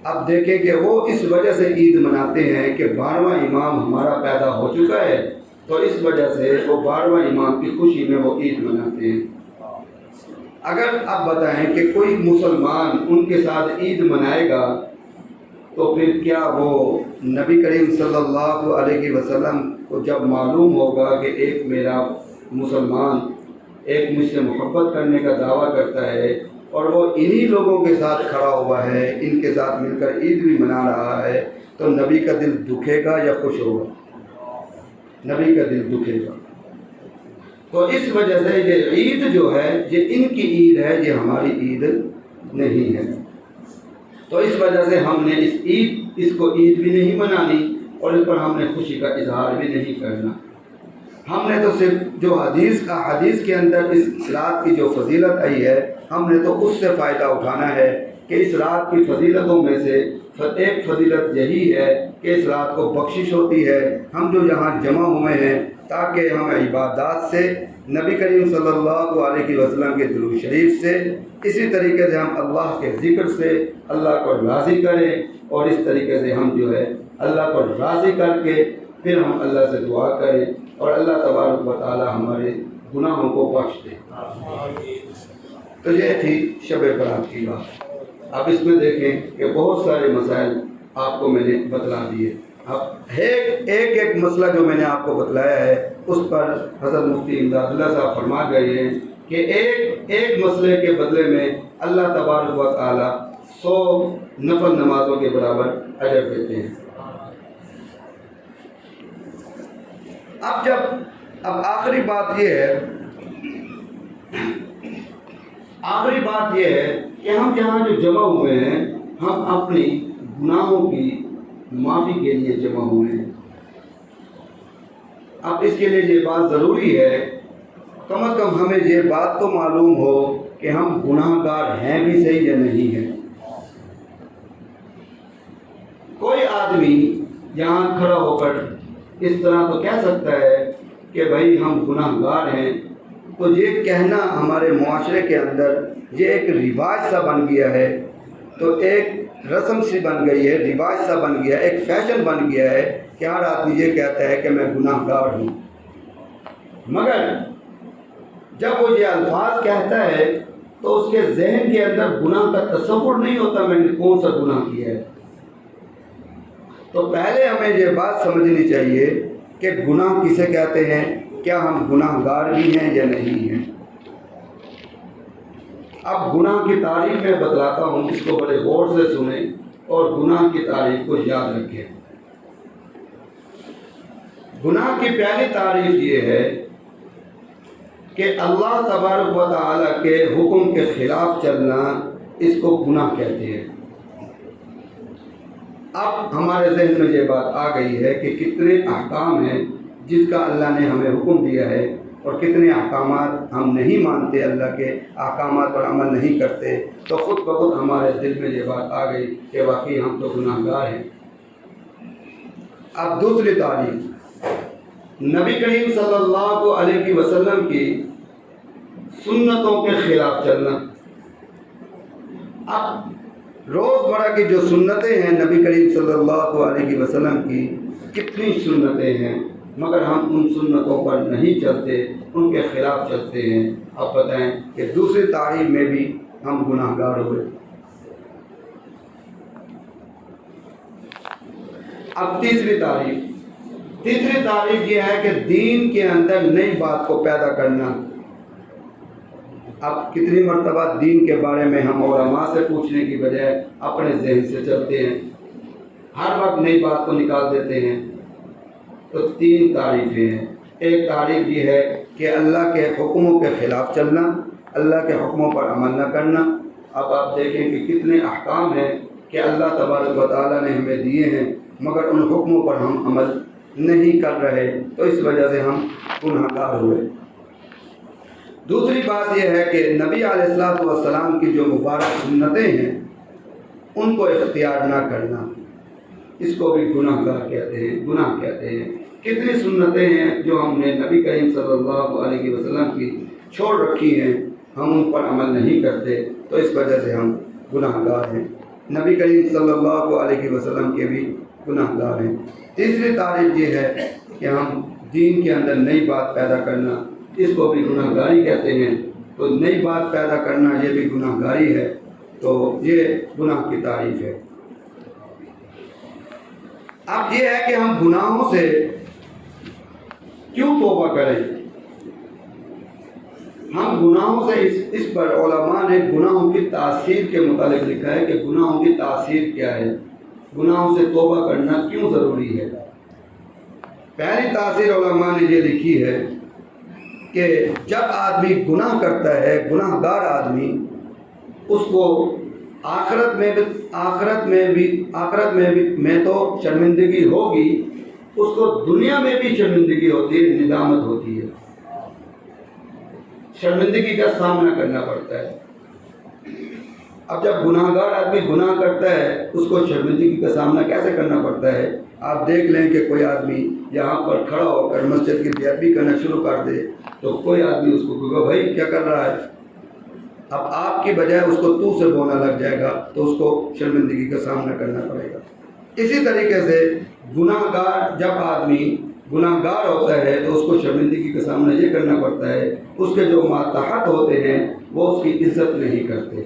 [SPEAKER 1] اب دیکھیں کہ وہ اس وجہ سے عید مناتے ہیں کہ 12واں امام ہمارا پیدا ہو چکا ہے، تو اس وجہ سے وہ 12واں امام کی خوشی میں وہ عید مناتے ہیں۔ اگر آپ بتائیں کہ کوئی مسلمان ان کے ساتھ عید منائے گا تو پھر کیا وہ نبی کریم صلی اللہ علیہ وسلم کو جب معلوم ہوگا کہ ایک میرا مسلمان ایک مجھ سے محبت کرنے کا دعویٰ کرتا ہے اور وہ انہی لوگوں کے ساتھ کھڑا ہوا ہے، ان کے ساتھ مل کر عید بھی منا رہا ہے، تو نبی کا دل دکھے گا یا خوش ہوگا؟ نبی کا دل دکھے گا۔ تو اس وجہ سے یہ عید جو ہے یہ ان کی عید ہے، یہ ہماری عید نہیں ہے۔ تو اس وجہ سے ہم نے اس کو عید بھی نہیں منانی اور اس پر ہم نے خوشی کا اظہار بھی نہیں کرنا۔ ہم نے تو صرف جو حدیث کے اندر اس رات کی جو فضیلت آئی ہے، ہم نے تو اس سے فائدہ اٹھانا ہے کہ اس رات کی فضیلتوں میں سے ایک فضیلت یہی ہے کہ اس رات کو بخشش ہوتی ہے۔ ہم جو یہاں جمع ہوئے ہیں تاکہ ہم عبادات سے، نبی کریم صلی اللہ علیہ وسلم کے درود شریف سے، اسی طریقے سے ہم اللہ کے ذکر سے اللہ کو راضی کریں، اور اس طریقے سے ہم جو ہے اللہ کو راضی کر کے پھر ہم اللہ سے دعا کریں اور اللہ تبارک و تعالی ہمارے گناہوں کو بخش دے۔ تو یہ تھی شب برات کی بات۔ اب اس میں دیکھیں کہ بہت سارے مسائل آپ کو میں نے بتلا دیے۔ اب ایک مسئلہ جو میں نے آپ کو بتلایا ہے اس پر حضرت مفتی امداد اللہ صاحب فرما گئے ہیں کہ ایک مسئلے کے بدلے میں اللہ تبارک و تعالی 100 نفل نمازوں کے برابر اجر دیتے ہیں۔ اب آخری بات یہ ہے کہ ہم جہاں جو جمع ہوئے ہیں، ہم اپنی گناہوں کی معافی کے لیے جمع ہوئے ہیں۔ اب اس کے لیے یہ بات ضروری ہے، کم از کم ہمیں یہ بات تو معلوم ہو کہ ہم گناہ گار ہیں بھی صحیح یا نہیں ہیں۔ کوئی آدمی یہاں کھڑا ہو کر اس طرح تو کہہ سکتا ہے کہ بھائی ہم گناہ گار ہیں، تو یہ کہنا ہمارے معاشرے کے اندر یہ ایک رواج سا بن گیا ہے، تو ایک رسم سی بن گئی ہے، رواج سا بن گیا ہے، ایک فیشن بن گیا ہے کہ ہر آدمی یہ کہتا ہے کہ میں گناہ گار ہوں۔ مگر جب وہ یہ الفاظ کہتا ہے تو اس کے ذہن کے اندر گناہ کا تصور نہیں ہوتا میں نے کون سا گناہ کیا ہے۔ تو پہلے ہمیں یہ بات سمجھنی چاہیے کہ گناہ کسے کہتے ہیں، کیا ہم گناہ گار بھی ہیں یا نہیں ہیں۔ اب گناہ کی تعریف میں بتلاتا ہوں، اس کو بڑے غور سے سنیں اور گناہ کی تعریف کو یاد رکھیں۔ گناہ کی پہلی تعریف یہ ہے کہ اللہ تبارک و تعالیٰ کے حکم کے خلاف چلنا، اس کو گناہ کہتے ہیں۔ اب ہمارے ذہن میں یہ بات آ گئی ہے کہ کتنے احکام ہیں جس کا اللہ نے ہمیں حکم دیا ہے اور کتنے احکامات ہم نہیں مانتے، اللہ کے احکامات پر عمل نہیں کرتے، تو خود بخود ہمارے دل میں یہ بات آ گئی کہ واقعی ہم تو گناہ گار ہیں۔ اب دوسری تعریف، نبی کریم صلی اللہ علیہ وسلم کی سنتوں کے خلاف چلنا۔ اب روزمرہ کی جو سنتیں ہیں نبی کریم صلی اللہ علیہ وسلم کی، کتنی سنتیں ہیں، مگر ہم ان سنتوں پر نہیں چلتے، ان کے خلاف چلتے ہیں۔ اب بتائیں کہ دوسری تعریف میں بھی ہم گناہ گار ہوئے۔ اب تیسری تعریف یہ ہے کہ دین کے اندر نئی بات کو پیدا کرنا۔ اب کتنی مرتبہ دین کے بارے میں ہم علماء سے پوچھنے کی بجائے اپنے ذہن سے چلتے ہیں، ہر وقت نئی بات کو نکال دیتے ہیں۔ تو تین تعریفیں ہیں۔ ایک تعریف یہ ہے کہ اللہ کے حکموں کے خلاف چلنا، اللہ کے حکموں پر عمل نہ کرنا۔ اب آپ دیکھیں کہ کتنے احکام ہیں کہ اللہ تبارک و تعالیٰ نے ہمیں دیے ہیں، مگر ان حکموں پر ہم عمل نہیں کر رہے، تو اس وجہ سے ہم گناہ گار ہوئے۔ دوسری بات یہ ہے کہ نبی علیہ الصلوۃ والسلام کی جو مبارک سنتیں ہیں ان کو اختیار نہ کرنا، اس کو بھی گناہ کہتے ہیں۔ کتنی سنتیں ہیں جو ہم نے نبی کریم صلی اللہ علیہ وسلم کی چھوڑ رکھی ہیں، ہم ان پر عمل نہیں کرتے، تو اس وجہ سے ہم گناہ گار ہیں، نبی کریم صلی اللہ علیہ وسلم کے بھی گناہ گار ہیں۔ تیسری تعریف یہ ہے کہ ہم دین کے اندر نئی بات پیدا کرنا، اس کو بھی گناہ گاری کہتے ہیں۔ تو نئی بات پیدا کرنا یہ بھی گناہ گاری ہے، تو یہ گناہ کی تعریف ہے۔ اب یہ ہے کہ ہم گناہوں سے کیوں توبہ کریں؟ ہم گناہوں سے اس پر علماء نے گناہوں کی تاثیر کے متعلق لکھا ہے کہ گناہوں کی تاثیر کیا ہے، گناہوں سے توبہ کرنا کیوں ضروری ہے۔ پہلی تاثیر علماء نے یہ لکھی ہے کہ جب آدمی گناہ کرتا ہے، گناہ گار آدمی، اس کو آخرت میں تو شرمندگی ہوگی، اس کو دنیا میں بھی شرمندگی ہوتی ہے، ندامت ہوتی ہے، شرمندگی کا سامنا کرنا پڑتا ہے۔ اب جب گناہ گار آدمی گناہ کرتا ہے، اس کو شرمندگی کا سامنا کیسے کرنا پڑتا ہے؟ آپ دیکھ لیں کہ کوئی آدمی یہاں پر کھڑا ہو کر مسجد کی بے ادبی کرنا شروع کر دے، تو کوئی آدمی اس کو کہے بھائی کیا کر رہا ہے؟ اب آپ کی بجائے اس کو تو سے بونا لگ جائے گا، تو اس کو شرمندگی کا سامنا کرنا پڑے گا۔ اسی طریقے سے جب آدمی گناہ گار ہوتا ہے تو اس کو شرمندگی کا سامنا یہ کرنا پڑتا ہے، اس کے جو ماتحت ہوتے ہیں وہ اس کی عزت نہیں کرتے،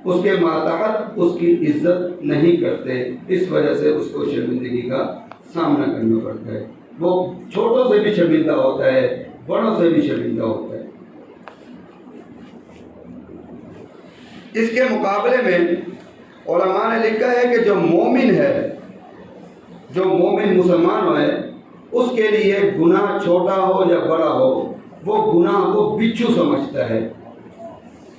[SPEAKER 1] اس کے ماتحت اس کی عزت نہیں کرتے، اس وجہ سے اس کو شرمندگی کا سامنا کرنا پڑتا ہے۔ وہ چھوٹوں سے بھی شرمندہ ہوتا ہے، بڑوں سے بھی شرمندہ ہوتا ہے۔ اس کے مقابلے میں علماء نے لکھا ہے کہ جو مومن ہے، جو مومن مسلمان ہے، اس کے لیے گناہ چھوٹا ہو یا بڑا ہو، وہ گناہ کو بچھو سمجھتا ہے۔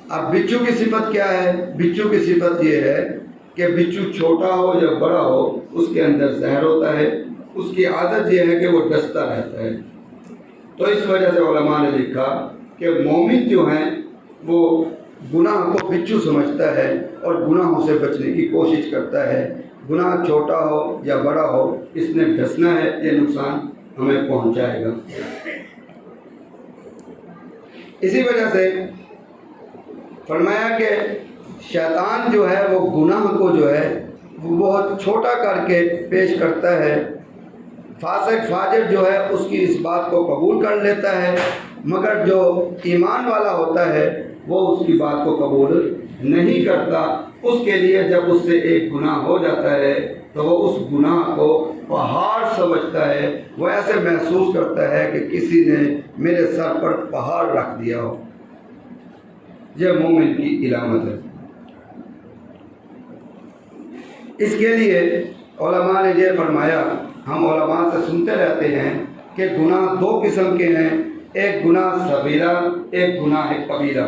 [SPEAKER 1] اب بچھو کی صفت کیا ہے؟ بچھو کی صفت یہ ہے کہ بچھو چھوٹا ہو یا بڑا ہو، اس کے اندر زہر ہوتا ہے، اس کی عادت یہ ہے کہ وہ ڈستا رہتا ہے۔ تو اس وجہ سے علماء نے لکھا کہ مومن جو ہیں وہ گناہ کو بچھو سمجھتا ہے اور گناہوں سے بچنے کی کوشش کرتا ہے۔ گناہ چھوٹا ہو یا بڑا ہو، اس نے ڈسنا ہے، یہ نقصان ہمیں پہنچائے گا۔ اسی وجہ سے فرمایا کہ شیطان جو ہے وہ گناہ کو جو ہے وہ بہت چھوٹا کر کے پیش کرتا ہے۔ فاسق فاجر جو ہے اس کی اس بات کو قبول کر لیتا ہے، مگر جو ایمان والا ہوتا ہے وہ اس کی بات کو قبول نہیں کرتا۔ اس کے لیے جب اس سے ایک گناہ ہو جاتا ہے تو وہ اس گناہ کو پہاڑ سمجھتا ہے، وہ ایسے محسوس کرتا ہے کہ کسی نے میرے سر پر پہاڑ رکھ دیا ہو۔ یہ مومن کی علامت ہے۔ اس کے لیے علماء نے یہ فرمایا، ہم علماء سے سنتے رہتے ہیں کہ گناہ دو قسم کے ہیں، ایک گناہ صغیرہ، ایک گناہ کبیرہ۔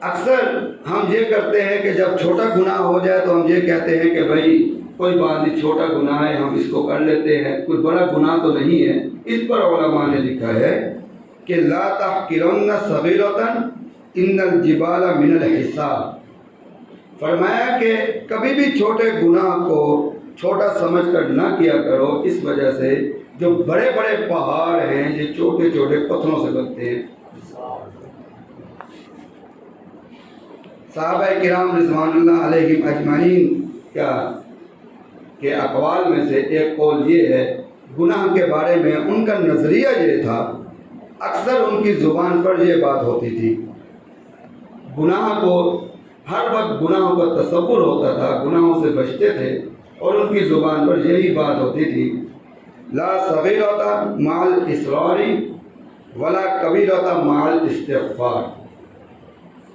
[SPEAKER 1] اکثر ہم یہ کرتے ہیں کہ جب چھوٹا گناہ ہو جائے تو ہم یہ کہتے ہیں کہ بھائی کوئی بات نہیں، چھوٹا گناہ ہے، ہم اس کو کر لیتے ہیں، کوئی بڑا گناہ تو نہیں ہے۔ اس پر علماء نے لکھا ہے کہ لا تحقرن صغیرۃ ان الجبال من الحصى، فرمایا کہ کبھی بھی چھوٹے گناہ کو چھوٹا سمجھ کر نہ کیا کرو، اس وجہ سے جو بڑے بڑے پہاڑ ہیں یہ چھوٹے چھوٹے پتھروں سے بنتے ہیں۔ صحابہ کرام رضوان اللہ علیہم اجمعین کے اقوال میں سے ایک قول یہ ہے، گناہ کے بارے میں ان کا نظریہ یہ تھا، اکثر ان کی زبان پر یہ بات ہوتی تھی، گناہ کو ہر وقت گناہوں کا تصور ہوتا تھا، گناہوں سے بچتے تھے، اور ان کی زبان پر یہی بات ہوتی تھی، لا صغیرۃ مع الاصرار ولا کبیرۃ مع الاستغفار۔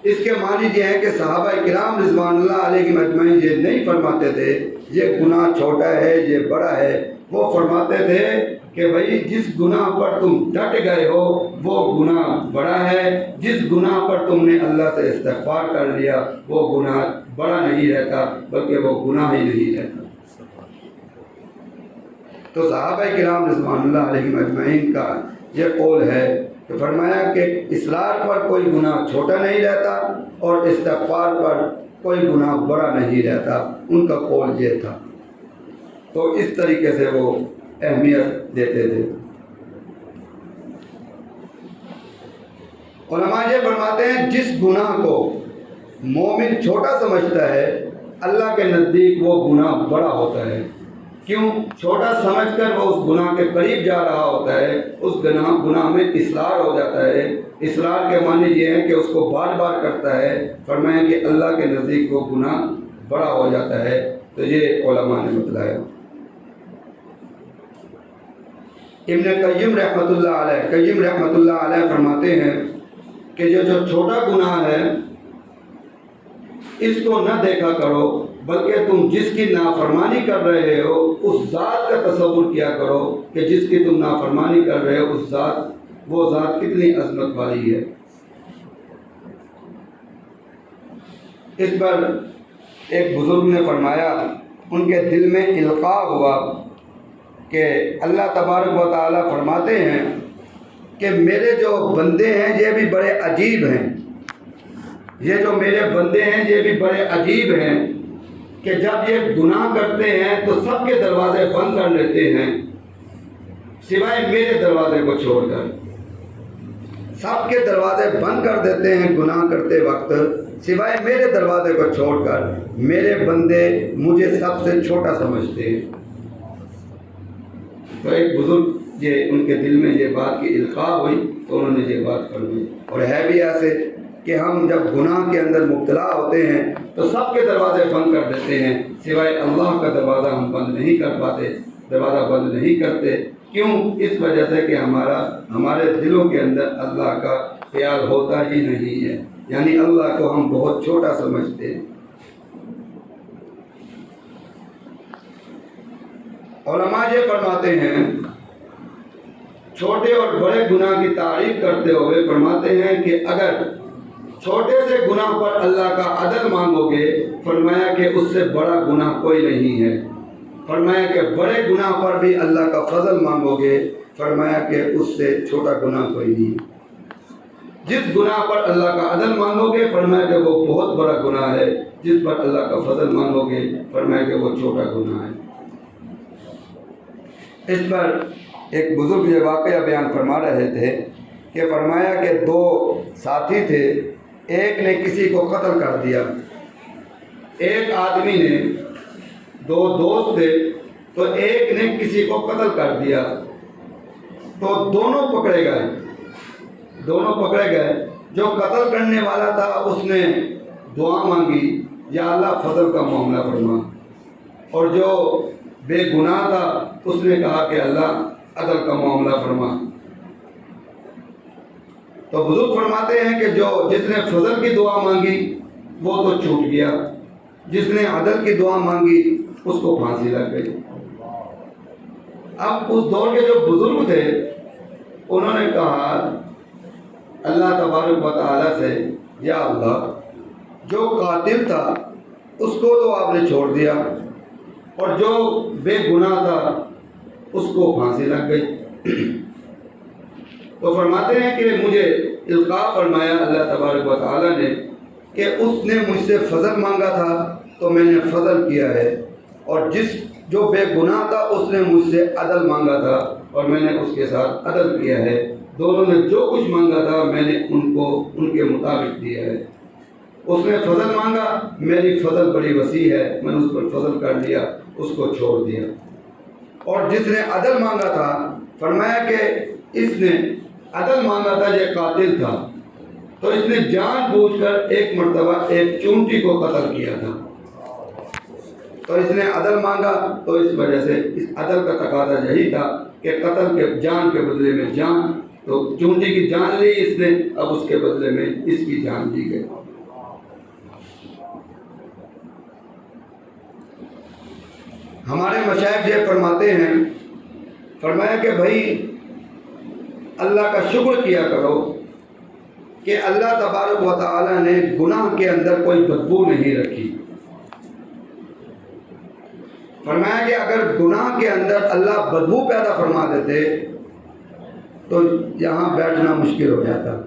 [SPEAKER 1] اس کے معنی یہ ہے کہ صحابہ کرام رضوان اللہ علیہ اجمعین یہ نہیں فرماتے تھے یہ گناہ چھوٹا ہے یہ بڑا ہے، وہ فرماتے تھے کہ بھائی جس گناہ پر تم ڈٹ گئے ہو وہ گناہ بڑا ہے، جس گناہ پر تم نے اللہ سے استغفار کر لیا وہ گناہ بڑا نہیں رہتا بلکہ وہ گناہ ہی نہیں رہتا۔ تو صحابہ کرام رضوان اللہ علیہ اجمعین کا یہ قول ہے کہ فرمایا کہ اصرار پر کوئی گناہ چھوٹا نہیں رہتا اور استغفار پر کوئی گناہ بڑا نہیں رہتا، ان کا قول یہ تھا۔ تو اس طریقے سے وہ اہمیت دیتے تھے۔ علماء یہ فرماتے ہیں جس گناہ کو مومن چھوٹا سمجھتا ہے اللہ کے نزدیک وہ گناہ بڑا ہوتا ہے۔ کیوں؟ چھوٹا سمجھ کر وہ اس گناہ کے قریب جا رہا ہوتا ہے، اس گناہ میں اصرار ہو جاتا ہے۔ اصرار کے معنی یہ ہے کہ اس کو بار بار کرتا ہے، فرمایا کہ اللہ کے نزدیک وہ گناہ بڑا ہو جاتا ہے۔ تو یہ علماء نے بتلایا۔ ابن قیم رحمۃ اللہ علیہ فرماتے ہیں کہ جو چھوٹا گناہ ہے اس کو نہ دیکھا کرو، بلکہ تم جس کی نافرمانی کر رہے ہو اس ذات کا تصور کیا کرو کہ جس کی تم نافرمانی کر رہے ہو وہ ذات کتنی عظمت والی ہے۔ اس پر ایک بزرگ نے فرمایا، ان کے دل میں القاء ہوا کہ اللہ تبارک و تعالیٰ فرماتے ہیں کہ میرے جو بندے ہیں یہ بھی بڑے عجیب ہیں، یہ جو میرے بندے ہیں یہ بھی بڑے عجیب ہیں کہ جب یہ گناہ کرتے ہیں تو سب کے دروازے بند کر لیتے ہیں سوائے میرے دروازے کو چھوڑ کر، سب کے دروازے بند کر دیتے ہیں گناہ کرتے وقت سوائے میرے دروازے کو چھوڑ کر، میرے بندے مجھے سب سے چھوٹا سمجھتے ہیں۔ تو ایک بزرگ یہ ان کے دل میں یہ بات کی القاء ہوئی تو انہوں نے یہ بات فرمائی۔ اور ہے بھی ایسے کہ ہم جب گناہ کے اندر مبتلا ہوتے ہیں تو سب کے دروازے بند کر دیتے ہیں سوائے اللہ کا دروازہ ہم بند نہیں کر پاتے، دروازہ بند نہیں کرتے۔ کیوں؟ اس وجہ سے کہ ہمارے دلوں کے اندر اللہ کا خیال ہوتا ہی نہیں ہے، یعنی اللہ کو ہم بہت چھوٹا سمجھتے ہیں۔ علماء یہ فرماتے ہیں چھوٹے اور بڑے گناہ کی تعریف کرتے ہوئے فرماتے ہیں کہ اگر چھوٹے سے گناہ پر اللہ کا عدل مانگو گے، فرمایا کہ اس سے بڑا گناہ کوئی نہیں ہے۔ فرمایا کہ بڑے گناہ پر بھی اللہ کا فضل مانگو گے، فرمایا کہ اس سے چھوٹا گناہ کوئی نہیں ہے۔ جس گناہ پر اللہ کا عدل مانگو گے، فرمایا کہ وہ بہت بڑا گناہ ہے، جس پر اللہ کا فضل مانگو گے، فرمایا کہ وہ چھوٹا گناہ ہے۔ اس پر ایک بزرگ یہ واقعہ بیان فرما رہے تھے کہ فرمایا کہ دو ساتھی تھے، ایک نے کسی کو قتل کر دیا، ایک آدمی نے، دو دوست تھے تو ایک نے کسی کو قتل کر دیا تو دونوں پکڑے گئے۔ جو قتل کرنے والا تھا اس نے دعا مانگی، یا اللہ فضل کا معاملہ فرما، اور جو بے گناہ تھا اس نے کہا کہ اللہ عدل کا معاملہ فرما۔ تو بزرگ فرماتے ہیں کہ جس نے فضل کی دعا مانگی وہ تو چھوٹ گیا، جس نے عدل کی دعا مانگی اس کو پھانسی لگ گئی۔ اب اس دور کے جو بزرگ تھے انہوں نے کہا اللہ تبارک و تعالیٰ سے، یا اللہ جو قاتل تھا اس کو تو آپ نے چھوڑ دیا اور جو بے گناہ تھا اس کو پھانسی لگ گئی۔ تو فرماتے ہیں کہ مجھے القاء فرمایا اللہ تبارک و تعالیٰ نے کہ اس نے مجھ سے فضل مانگا تھا تو میں نے فضل کیا ہے، اور جو بے گناہ تھا اس نے مجھ سے عدل مانگا تھا اور میں نے اس کے ساتھ عدل کیا ہے۔ دونوں نے جو کچھ مانگا تھا میں نے ان کو ان کے مطابق دیا ہے۔ اس نے فضل مانگا، میری فضل بڑی وسیع ہے، میں نے اس پر فضل کر دیا، اس کو چھوڑ دیا۔ اور جس نے عدل مانگا تھا، فرمایا کہ اس نے عدل مانگا تھا، یہ قاتل تھا، تو اس نے جان بوجھ کر ایک مرتبہ ایک چونٹی کو قتل کیا تھا۔ تو اس نے عدل مانگا، تو اس وجہ سے اس عدل کا تقاضا یہی تھا کہ قتل کے جان کے بدلے میں جان، تو چونٹی کی جان لی اس نے، اب اس کے بدلے میں اس کی جان دی گئی۔ ہمارے مشائخ یہ فرماتے ہیں، فرمایا کہ بھائی اللہ کا شکر کیا کرو کہ اللہ تبارک و تعالی نے گناہ کے اندر کوئی بدبو نہیں رکھی۔ فرمایا کہ اگر گناہ کے اندر اللہ بدبو پیدا فرما دیتے تو یہاں بیٹھنا مشکل ہو جاتا۔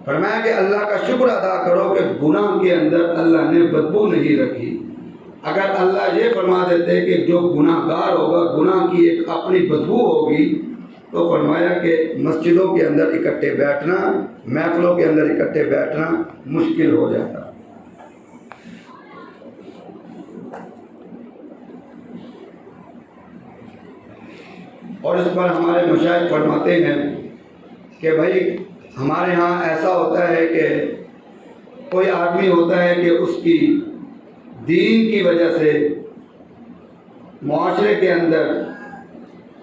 [SPEAKER 1] فرمایا کہ اللہ کا شکر ادا کرو کہ گناہ کے اندر اللہ نے بدبو نہیں رکھی۔ اگر اللہ یہ فرما دیتے کہ جو گناہ گار ہوگا، گناہ کی ایک اپنی بدبو ہوگی، تو فرمایا کہ مسجدوں کے اندر اکٹھے بیٹھنا، محفلوں کے اندر اکٹھے بیٹھنا مشکل ہو جاتا۔ اور اس پر ہمارے مشائخ فرماتے ہیں کہ بھائی ہمارے ہاں ایسا ہوتا ہے کہ کوئی آدمی ہوتا ہے کہ اس کی دین کی وجہ سے معاشرے کے اندر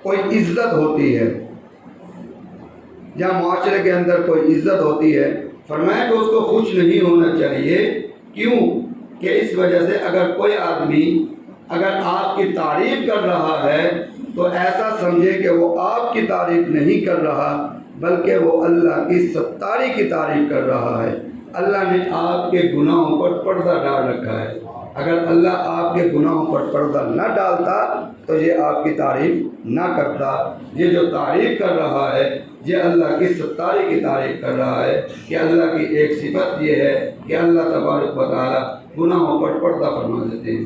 [SPEAKER 1] کوئی عزت ہوتی ہے، یا معاشرے کے اندر کوئی عزت ہوتی ہے، فرمایا کہ اس کو خوش نہیں ہونا چاہیے۔ کیوں کہ اس وجہ سے اگر کوئی آدمی اگر آپ کی تعریف کر رہا ہے تو ایسا سمجھے کہ وہ آپ کی تعریف نہیں کر رہا بلکہ وہ اللہ کی ستاری کی تعریف کر رہا ہے۔ اللہ نے آپ کے گناہوں پر پردہ ڈال رکھا ہے، اگر اللہ آپ کے گناہوں پر پردہ نہ ڈالتا تو یہ آپ کی تعریف نہ کرتا۔ یہ جو تعریف کر رہا ہے یہ اللہ کی ستاری کی تعریف کر رہا ہے کہ اللہ کی ایک صفت یہ ہے کہ اللہ تبارک و تعالی گناہوں پر پردہ فرما دیتے ہیں،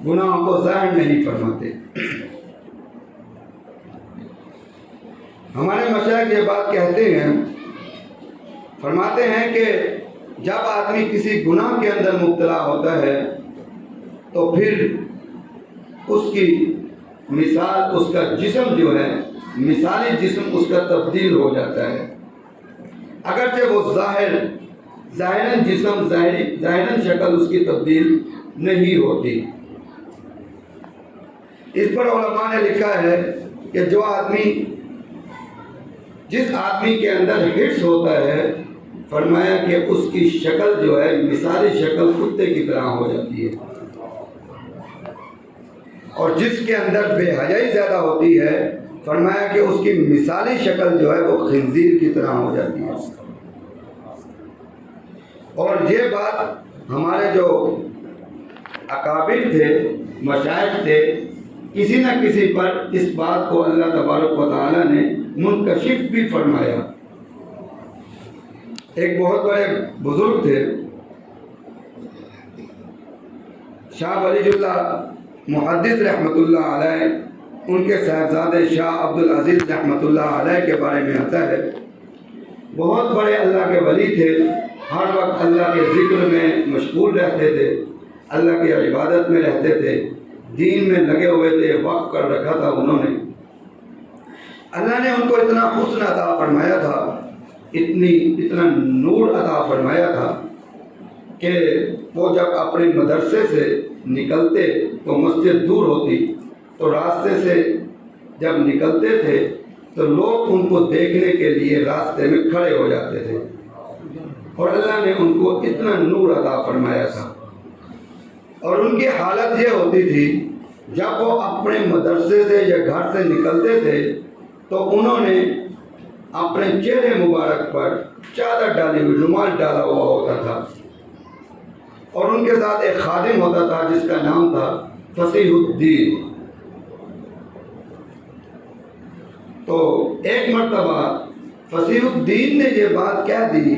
[SPEAKER 1] گناہوں کو ظاہر نہیں فرماتے۔ ہمارے مشائخ یہ بات کہتے ہیں، فرماتے ہیں کہ جب آدمی کسی گناہ کے اندر مبتلا ہوتا ہے تو پھر اس کی مثال، اس کا جسم جو ہے مثالی جسم اس کا تبدیل ہو جاتا ہے، اگرچہ وہ ظاہراً جسم ظاہراً شکل اس کی تبدیل نہیں ہوتی۔ اس پر علماء نے لکھا ہے کہ جس آدمی کے اندر حرص ہوتا ہے، فرمایا کہ اس کی شکل جو ہے مثالی شکل کتے کی طرح ہو جاتی ہے، اور جس کے اندر بے حیائی زیادہ ہوتی ہے، فرمایا کہ اس کی مثالی شکل جو ہے وہ خنزیر کی طرح ہو جاتی ہے۔ اور یہ بات ہمارے جو اکابر تھے، مشائخ تھے، کسی نہ کسی پر اس بات کو اللہ تبارک و تعالی نے منکشف بھی فرمایا۔ ایک بہت بڑے بزرگ تھے، شاہ ولی اللہ محدث رحمۃ اللہ علیہ، ان کے صاحبزادے شاہ عبدالعزیز رحمۃ اللہ علیہ کے بارے میں آتا ہے، بہت بڑے اللہ کے ولی تھے، ہر وقت اللہ کے ذکر میں مشغول رہتے تھے، اللہ کی عبادت میں رہتے تھے، دین میں لگے ہوئے تھے، وقف کر رکھا تھا انہوں نے۔ اللہ نے ان کو اتنا حسن عطا فرمایا تھا، اتنا نور عطا فرمایا تھا کہ وہ جب اپنے مدرسے سے نکلتے تو مسجد دور ہوتی، تو راستے سے جب نکلتے تھے تو لوگ ان کو دیکھنے کے لیے راستے میں کھڑے ہو جاتے تھے، اور اللہ نے ان کو اتنا نور عطا فرمایا تھا۔ اور ان کی حالت یہ ہوتی تھی، جب وہ اپنے مدرسے سے یا گھر سے نکلتے تھے تو انہوں نے اپنے چہرے مبارک پر چادر ڈالی ہوئی، رومال ڈالا ہوا ہوتا تھا، اور ان کے ساتھ ایک خادم ہوتا تھا جس کا نام تھا فصیح الدین۔ تو ایک مرتبہ فصیح الدین نے یہ بات کہہ دی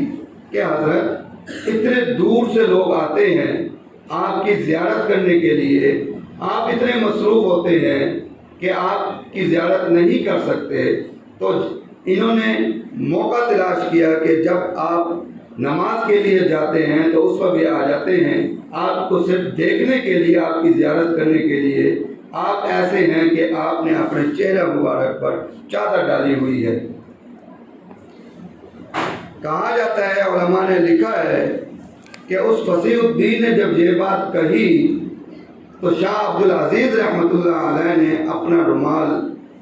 [SPEAKER 1] کہ حضرت اتنے دور سے لوگ آتے ہیں آپ کی زیارت کرنے کے لیے، آپ اتنے مصروف ہوتے ہیں کہ آپ کی زیارت نہیں کر سکتے، تو انہوں نے موقع تلاش کیا کہ جب آپ نماز کے لیے جاتے ہیں تو اس وقت یہ آ جاتے ہیں آپ کو صرف دیکھنے کے لیے، آپ کی زیارت کرنے کے لیے۔ آپ ایسے ہیں کہ آپ نے اپنے چہرہ مبارک پر چادر ڈالی ہوئی ہے۔ کہا جاتا ہے، علماء نے لکھا ہے کہ اس فصیح الدین نے جب یہ بات کہی تو شاہ عبد العزیز رحمۃ اللہ علیہ نے اپنا رومال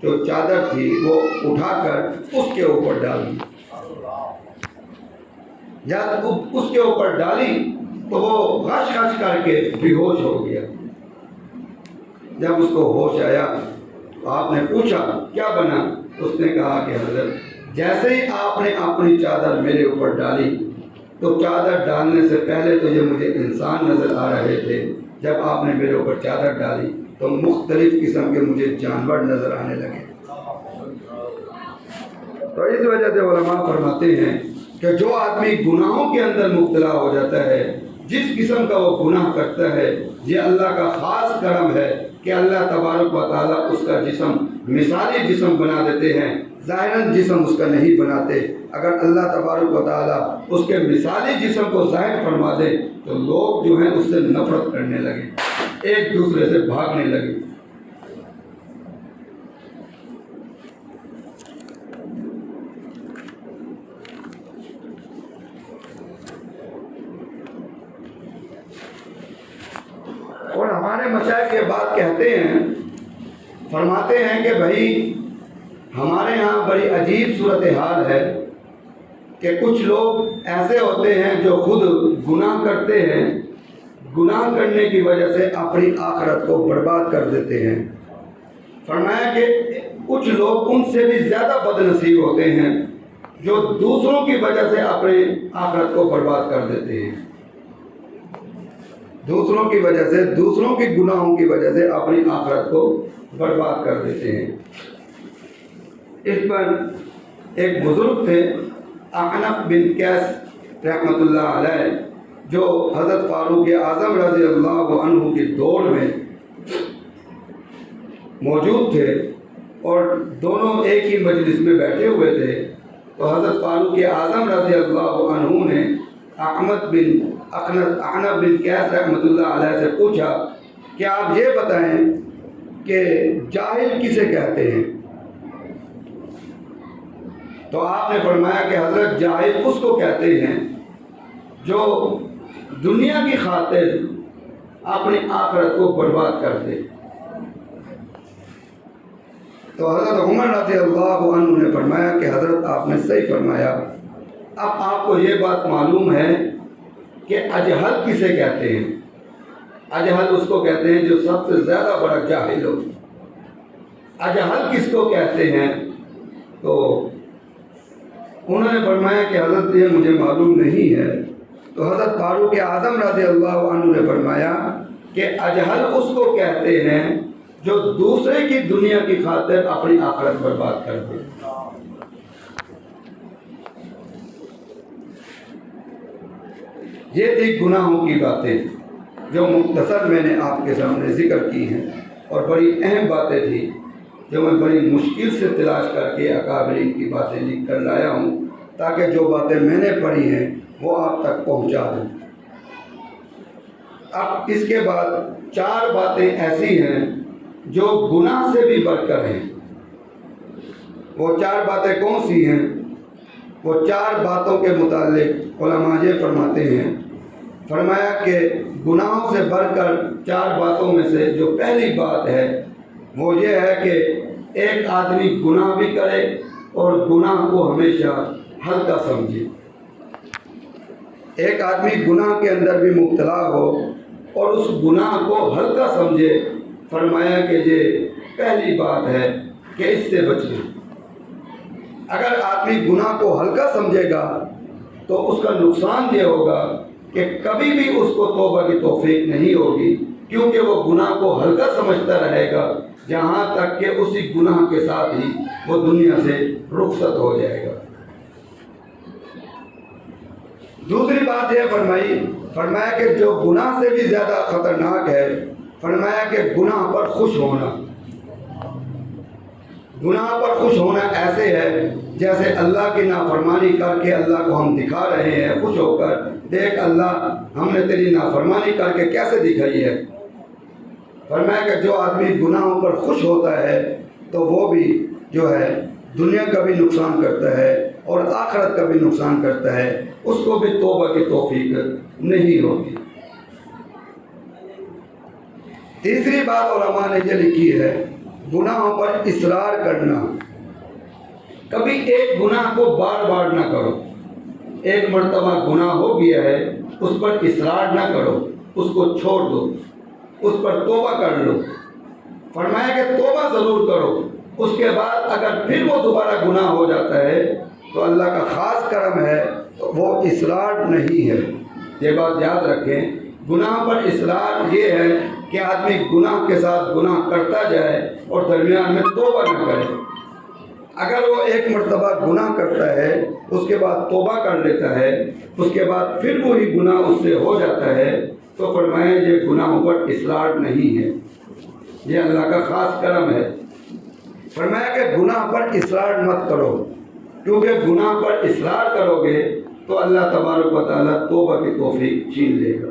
[SPEAKER 1] جو چادر تھی وہ اٹھا کر اس کے اوپر ڈال دی۔ جب اس کے اوپر ڈالی تو وہ غش غش کر کے بے ہوش ہو گیا۔ جب اس کو ہوش آیا تو آپ نے پوچھا کیا بنا؟ اس نے کہا کہ حضرت جیسے ہی آپ نے اپنی چادر میرے اوپر ڈالی تو چادر ڈالنے سے پہلے تو یہ مجھے انسان نظر آ رہے تھے، جب آپ نے میرے اوپر چادر ڈالی تو مختلف قسم کے مجھے جانور نظر آنے لگے۔ تو اس وجہ سے علماء فرماتے ہیں کہ جو آدمی گناہوں کے اندر مبتلا ہو جاتا ہے، جس قسم کا وہ گناہ کرتا ہے، یہ اللہ کا خاص کرم ہے کہ اللہ تبارک و تعالیٰ اس کا جسم مثالی جسم بنا دیتے ہیں، ظاہراً جسم اس کا نہیں بناتے۔ اگر اللہ تبارک و تعالیٰ اس کے مثالی جسم کو ظاہر فرما دے تو لوگ جو ہیں اس سے نفرت کرنے لگے، ایک دوسرے سے بھاگنے لگے۔ اور ہمارے مشائخ یہ بات کہتے ہیں، فرماتے ہیں کہ بھائی ہمارے ہاں بڑی عجیب صورتحال ہے کہ کچھ لوگ ایسے ہوتے ہیں جو خود گناہ کرتے ہیں، گناہ کرنے کی وجہ سے اپنی آخرت کو برباد کر دیتے ہیں۔ فرمایا کہ کچھ لوگ ان سے بھی زیادہ بد نصیب ہوتے ہیں جو دوسروں کی وجہ سے اپنی آخرت کو برباد کر دیتے ہیں، دوسروں کی وجہ سے، دوسروں کی گناہوں کی وجہ سے اپنی آخرت کو برباد کر دیتے ہیں۔ اس پر ایک بزرگ تھے احنف بن قیس رحمۃ اللہ علیہ، جو حضرت فاروق اعظم رضی اللہ عنہ کی دور میں موجود تھے اور دونوں ایک ہی مجلس میں بیٹھے ہوئے تھے۔ تو حضرت فاروق اعظم رضی اللہ عنہ نے احنف بن قیس رحمۃ اللہ علیہ سے پوچھا کہ آپ یہ بتائیں کہ جاہل کسے کہتے ہیں؟ تو آپ نے فرمایا کہ حضرت جاہل اس کو کہتے ہیں جو دنیا کی خاطر اپنی آخرت کو برباد کر دے۔ تو حضرت عمر رضی اللہ عنہ نے فرمایا کہ حضرت آپ نے صحیح فرمایا، اب آپ کو یہ بات معلوم ہے کہ اجہل کسے کہتے ہیں۔ اجہل اس کو کہتے ہیں جو سب سے زیادہ بڑا جاہل ہو۔ اجہل کس کو کہتے ہیں؟ تو انہوں نے فرمایا کہ حضرت یہ مجھے معلوم نہیں ہے۔ تو حضرت فاروق اعظم رضی اللہ عنہ نے فرمایا کہ اجہل اس کو کہتے ہیں جو دوسرے کی دنیا کی خاطر اپنی آخرت برباد کر دے۔ یہ تھی گناہوں کی باتیں جو مختصر میں نے آپ کے سامنے ذکر کی ہیں، اور بڑی اہم باتیں تھیں جو میں بڑی مشکل سے تلاش کر کے اکابرین کی باتیں لکھ کر لایا ہوں تاکہ جو باتیں میں نے پڑھی ہیں وہ آپ تک پہنچا دوں۔ اب اس کے بعد 4 باتیں ایسی ہیں جو گناہ سے بھی بڑھ کر ہیں۔ وہ 4 باتیں کون سی ہیں؟ وہ 4 باتوں کے متعلق علماء یہ فرماتے ہیں، فرمایا کہ گناہوں سے بڑھ کر 4 باتوں میں سے جو پہلی بات ہے وہ یہ ہے کہ ایک آدمی گناہ بھی کرے اور گناہ کو ہمیشہ ہلکا سمجھے۔ ایک آدمی گناہ کے اندر بھی مبتلا ہو اور اس گناہ کو ہلکا سمجھے، فرمایا کہ یہ پہلی بات ہے کہ اس سے بچیں۔ اگر آدمی گناہ کو ہلکا سمجھے گا تو اس کا نقصان یہ ہوگا کہ کبھی بھی اس کو توبہ کی توفیق نہیں ہوگی، کیونکہ وہ گناہ کو ہلکا سمجھتا رہے گا جہاں تک کہ اسی گناہ کے ساتھ ہی وہ دنیا سے رخصت ہو جائے گا۔ دوسری بات یہ فرمایا کہ جو گناہ سے بھی زیادہ خطرناک ہے، فرمایا کہ گناہ پر خوش ہونا۔ گناہ پر خوش ہونا ایسے ہے جیسے اللہ کی نافرمانی کر کے اللہ کو ہم دکھا رہے ہیں خوش ہو کر، دیکھ اللہ ہم نے تیری نافرمانی کر کے کیسے دکھائی ہے۔ فرمایا کہ جو آدمی گناہوں پر خوش ہوتا ہے تو وہ بھی جو ہے دنیا کا بھی نقصان کرتا ہے اور آخرت کا بھی نقصان کرتا ہے، اس کو بھی توبہ کی توفیق نہیں ہوتی۔ تیسری بات علماء نے یہ لکھی ہے، گناہوں پر اصرار کرنا۔ کبھی ایک گناہ کو بار بار نہ کرو، ایک مرتبہ گناہ ہو گیا ہے اس پر اصرار نہ کرو، اس کو چھوڑ دو، اس پر توبہ کر لو۔ فرمایا کہ توبہ ضرور کرو، اس کے بعد اگر پھر وہ دوبارہ گناہ ہو جاتا ہے تو اللہ کا خاص کرم ہے، وہ اصرار نہیں ہے۔ یہ بات یاد رکھیں، گناہ پر اصرار یہ ہے کہ آدمی گناہ کے ساتھ گناہ کرتا جائے اور درمیان میں توبہ نہ کرے۔ اگر وہ ایک مرتبہ گناہ کرتا ہے، اس کے بعد توبہ کر لیتا ہے، اس کے بعد پھر وہی گناہ اس سے ہو جاتا ہے، تو فرمایا یہ گناہوں پر اصرار نہیں ہے، یہ اللہ کا خاص کرم ہے۔ فرمایا کہ گناہ پر اصرار مت کرو، کیونکہ گناہ پر اصرار کرو گے تو اللہ تبارک و تعالیٰ توبہ کی توفیق چھین لے گا۔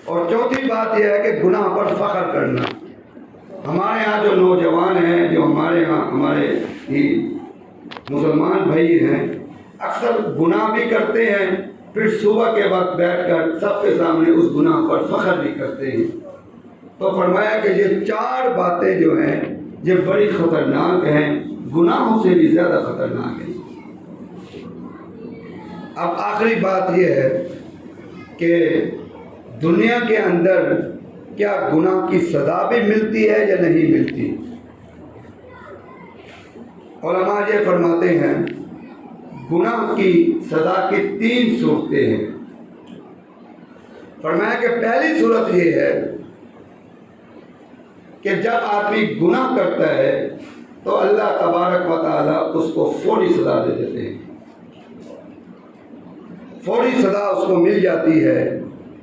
[SPEAKER 1] اور چوتھی بات یہ ہے کہ گناہ پر فخر کرنا۔ ہمارے ہاں جو نوجوان ہیں، جو ہمارے ہاں ہمارے ہی مسلمان بھائی ہیں، اکثر گناہ بھی کرتے ہیں، پھر صبح کے وقت بیٹھ کر سب کے سامنے اس گناہ پر فخر بھی کرتے ہیں۔ تو فرمایا کہ یہ چار باتیں جو ہیں یہ بڑی خطرناک ہیں، گناہوں سے بھی زیادہ خطرناک ہیں۔ اب آخری بات یہ ہے کہ دنیا کے اندر کیا گناہ کی سزا بھی ملتی ہے یا نہیں ملتی؟ علماء یہ فرماتے ہیں گناہ کی سزا کی 3 صورتیں ہیں۔ فرمایا کہ پہلی صورت یہ ہے کہ جب آدمی گناہ کرتا ہے تو اللہ تبارک و تعالیٰ اس کو فوری سزا دے دیتے ہیں، فوری سزا اس کو مل جاتی ہے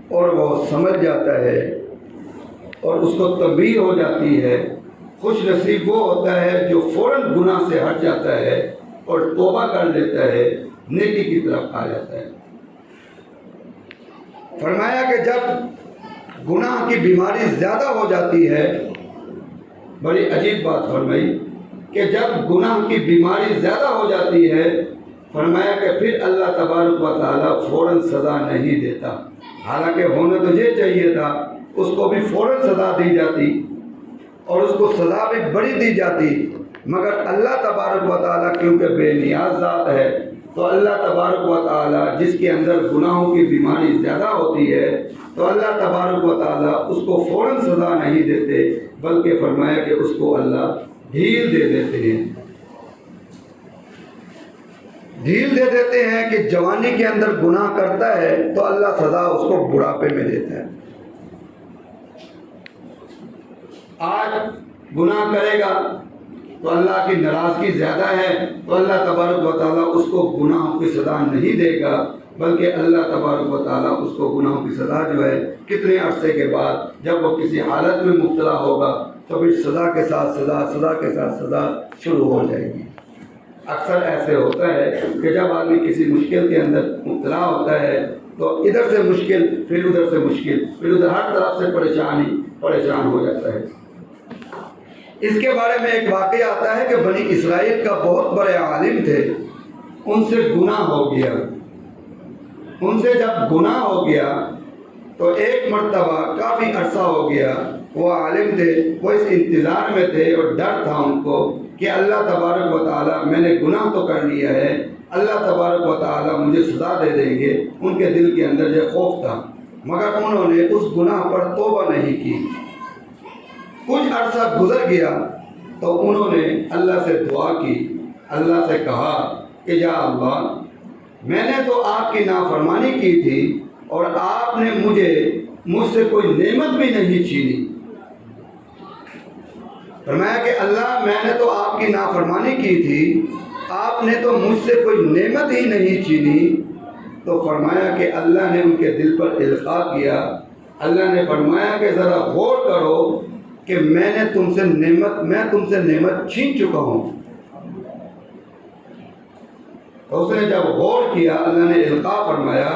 [SPEAKER 1] اور وہ سمجھ جاتا ہے اور اس کو تنبیہ ہو جاتی ہے۔ خوش نصیب وہ ہوتا ہے جو فوراً گناہ سے ہٹ جاتا ہے اور توبہ کر لیتا ہے، نیکی کی طرف آ جاتا ہے۔ فرمایا کہ جب گناہ کی بیماری زیادہ ہو جاتی ہے، بڑی عجیب بات فرمائی کہ جب گناہ کی بیماری زیادہ ہو جاتی ہے، فرمایا کہ پھر اللہ تبارک و تعالیٰ فوراً سزا نہیں دیتا، حالانکہ ہونا تو یہ چاہیے تھا، اس کو بھی فوراً سزا دی جاتی اور اس کو سزا بھی بڑی دی جاتی، مگر اللہ تبارک و تعالیٰ کیونکہ بے نیاز ذات ہے تو اللہ تبارک و تعالیٰ جس کے اندر گناہوں کی بیماری زیادہ ہوتی ہے تو اللہ تبارک و تعالیٰ اس کو فوراً سزا نہیں دیتے، بلکہ فرمایا کہ اس کو اللہ ڈھیل دے دیتے ہیں، ڈھیل دے دیتے ہیں کہ جوانی کے اندر گناہ کرتا ہے تو اللہ سزا اس کو بڑھاپے میں دیتا ہے۔ آج گناہ کرے گا تو اللہ کی ناراضگی زیادہ ہے تو اللہ تبارک و تعالیٰ اس کو گناہوں کی سزا نہیں دے گا، بلکہ اللہ تبارک و تعالیٰ اس کو گناہوں کی سزا جو ہے کتنے عرصے کے بعد جب وہ کسی حالت میں مبتلا ہوگا تو پھر سزا کے ساتھ سزا، سزا کے ساتھ سزا شروع ہو جائے گی۔ اکثر ایسے ہوتا ہے کہ جب آدمی کسی مشکل کے اندر مبتلا ہوتا ہے تو ادھر سے مشکل، پھر ادھر سے مشکل، پھر ادھر ہر طرف سے پریشان ہو جاتا ہے۔ اس کے بارے میں ایک واقعہ آتا ہے کہ بنی اسرائیل کا بہت بڑے عالم تھے، ان سے گناہ ہو گیا، ان سے جب گناہ ہو گیا تو ایک مرتبہ کافی عرصہ ہو گیا، وہ عالم تھے، وہ اس انتظار میں تھے اور ڈر تھا ان کو کہ اللہ تبارک و تعالیٰ میں نے گناہ تو کر لیا ہے، اللہ تبارک و تعالیٰ مجھے سزا دے دیں گے، ان کے دل کے اندر یہ خوف تھا، مگر انہوں نے اس گناہ پر توبہ نہیں کی۔ کچھ عرصہ گزر گیا تو انہوں نے اللہ سے دعا کی، اللہ سے کہا کہ یا اللہ میں نے تو آپ کی نافرمانی کی تھی اور آپ نے مجھ سے کوئی نعمت بھی نہیں چھینی۔ فرمایا کہ اللہ میں نے تو آپ کی نافرمانی کی تھی، آپ نے تو مجھ سے کوئی نعمت ہی نہیں چھینی۔ تو فرمایا کہ اللہ نے ان کے دل پر القاء کیا، اللہ نے فرمایا کہ ذرا غور کرو کہ میں تم سے نعمت چھین چکا ہوں، تو اس نے جب غور کیا، اللہ نے القاء فرمایا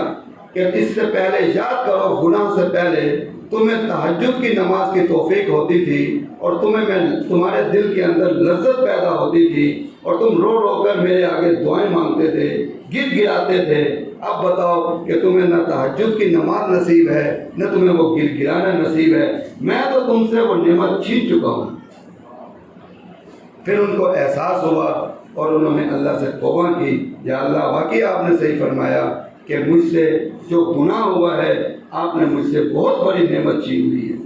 [SPEAKER 1] کہ اس سے پہلے یاد کرو، گناہ سے پہلے تمہیں تہجد کی نماز کی توفیق ہوتی تھی اور تمہارے دل کے اندر لذت پیدا ہوتی تھی اور تم رو رو کر میرے آگے دعائیں مانگتے تھے، گڑ گڑاتے تھے۔ اب بتاؤ کہ تمہیں نہ تہجد کی نماز نصیب ہے، نہ تمہیں وہ گڑ گڑانا نصیب ہے، میں تو تم سے وہ نعمت چھین چکا ہوں۔ پھر ان کو احساس ہوا اور انہوں نے اللہ سے توبہ کی، یا اللہ واقعی آپ نے صحیح فرمایا کہ مجھ سے جو گناہ ہوا ہے آپ نے مجھ سے بہت بڑی نعمت چھین لی ہے۔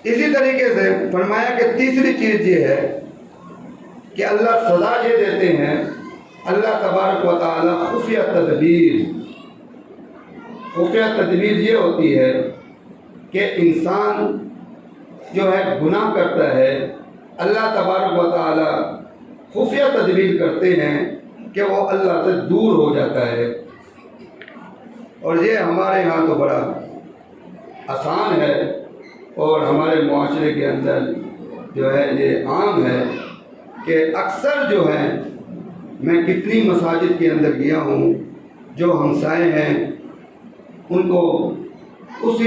[SPEAKER 1] اسی طریقے سے فرمایا کہ تیسری چیز یہ ہے کہ اللہ سزا یہ دیتے ہیں، اللہ تبارک و تعالی خفیہ تدبیر یہ ہوتی ہے کہ انسان جو ہے گناہ کرتا ہے، اللہ تبارک و تعالی خفیہ تدبیر کرتے ہیں کہ وہ اللہ سے دور ہو جاتا ہے۔ اور یہ ہمارے ہاں تو بڑا آسان ہے اور ہمارے معاشرے کے اندر جو ہے یہ عام ہے کہ اکثر جو ہیں، میں کتنی مساجد کے اندر گیا ہوں، جو ہمسائے ہیں ان کو اس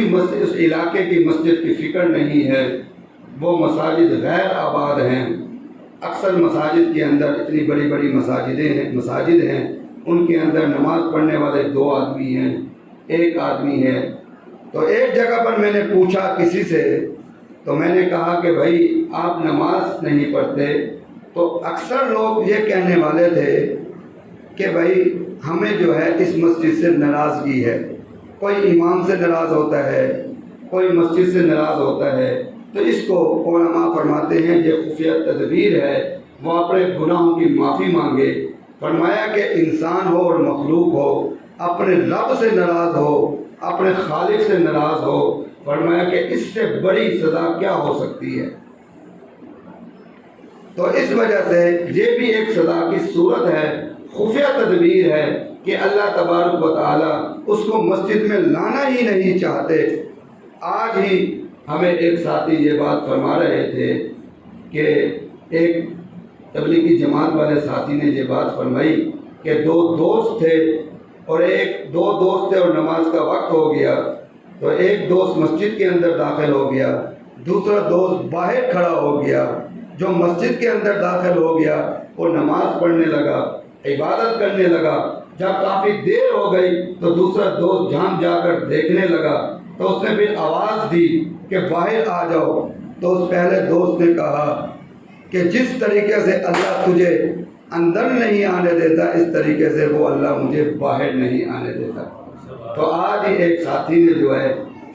[SPEAKER 1] علاقے کی مسجد کی فکر نہیں ہے، وہ مساجد غیر آباد ہیں۔ اکثر مساجد کے اندر اتنی بڑی بڑی مساجد ہیں، ان کے اندر نماز پڑھنے والے 2 آدمی ہیں، 1 آدمی ہے۔ تو ایک جگہ پر میں نے پوچھا کسی سے، تو میں نے کہا کہ بھائی آپ نماز نہیں پڑھتے، تو اکثر لوگ یہ کہنے والے تھے کہ بھائی ہمیں جو ہے اس مسجد سے ناراضگی ہے، کوئی امام سے ناراض ہوتا ہے، کوئی مسجد سے ناراض ہوتا ہے، تو اس کو علماء فرماتے ہیں یہ خفیہ تدبیر ہے، وہ اپنے گناہوں کی معافی مانگے۔ فرمایا کہ انسان ہو اور مخلوق ہو، اپنے رب سے ناراض ہو، اپنے خالق سے ناراض ہو، فرمایا کہ اس سے بڑی سزا کیا ہو سکتی ہے۔ تو اس وجہ سے یہ بھی ایک سزا کی صورت ہے، خفیہ تدبیر ہے کہ اللہ تبارک و تعالی اس کو مسجد میں لانا ہی نہیں چاہتے۔ آج ہی ہمیں ایک ساتھی یہ بات فرما رہے تھے کہ ایک تبلیغی جماعت والے ساتھی نے یہ بات فرمائی کہ 2 دوست تھے اور 2 دوست تھے اور نماز کا وقت ہو گیا، تو ایک دوست مسجد کے اندر داخل ہو گیا، دوسرا دوست باہر کھڑا ہو گیا۔ جو مسجد کے اندر داخل ہو گیا وہ نماز پڑھنے لگا، عبادت کرنے لگا۔ جب کافی دیر ہو گئی تو دوسرا دوست جھانک جا کر دیکھنے لگا، تو اس نے پھر آواز دی کہ باہر آ جاؤ۔ تو اس پہلے دوست نے کہا کہ جس طریقے سے اللہ تجھے اندر نہیں آنے دیتا، اس طریقے سے وہ اللہ مجھے باہر نہیں آنے دیتا۔ تو آج ہی ایک ساتھی نے جو ہے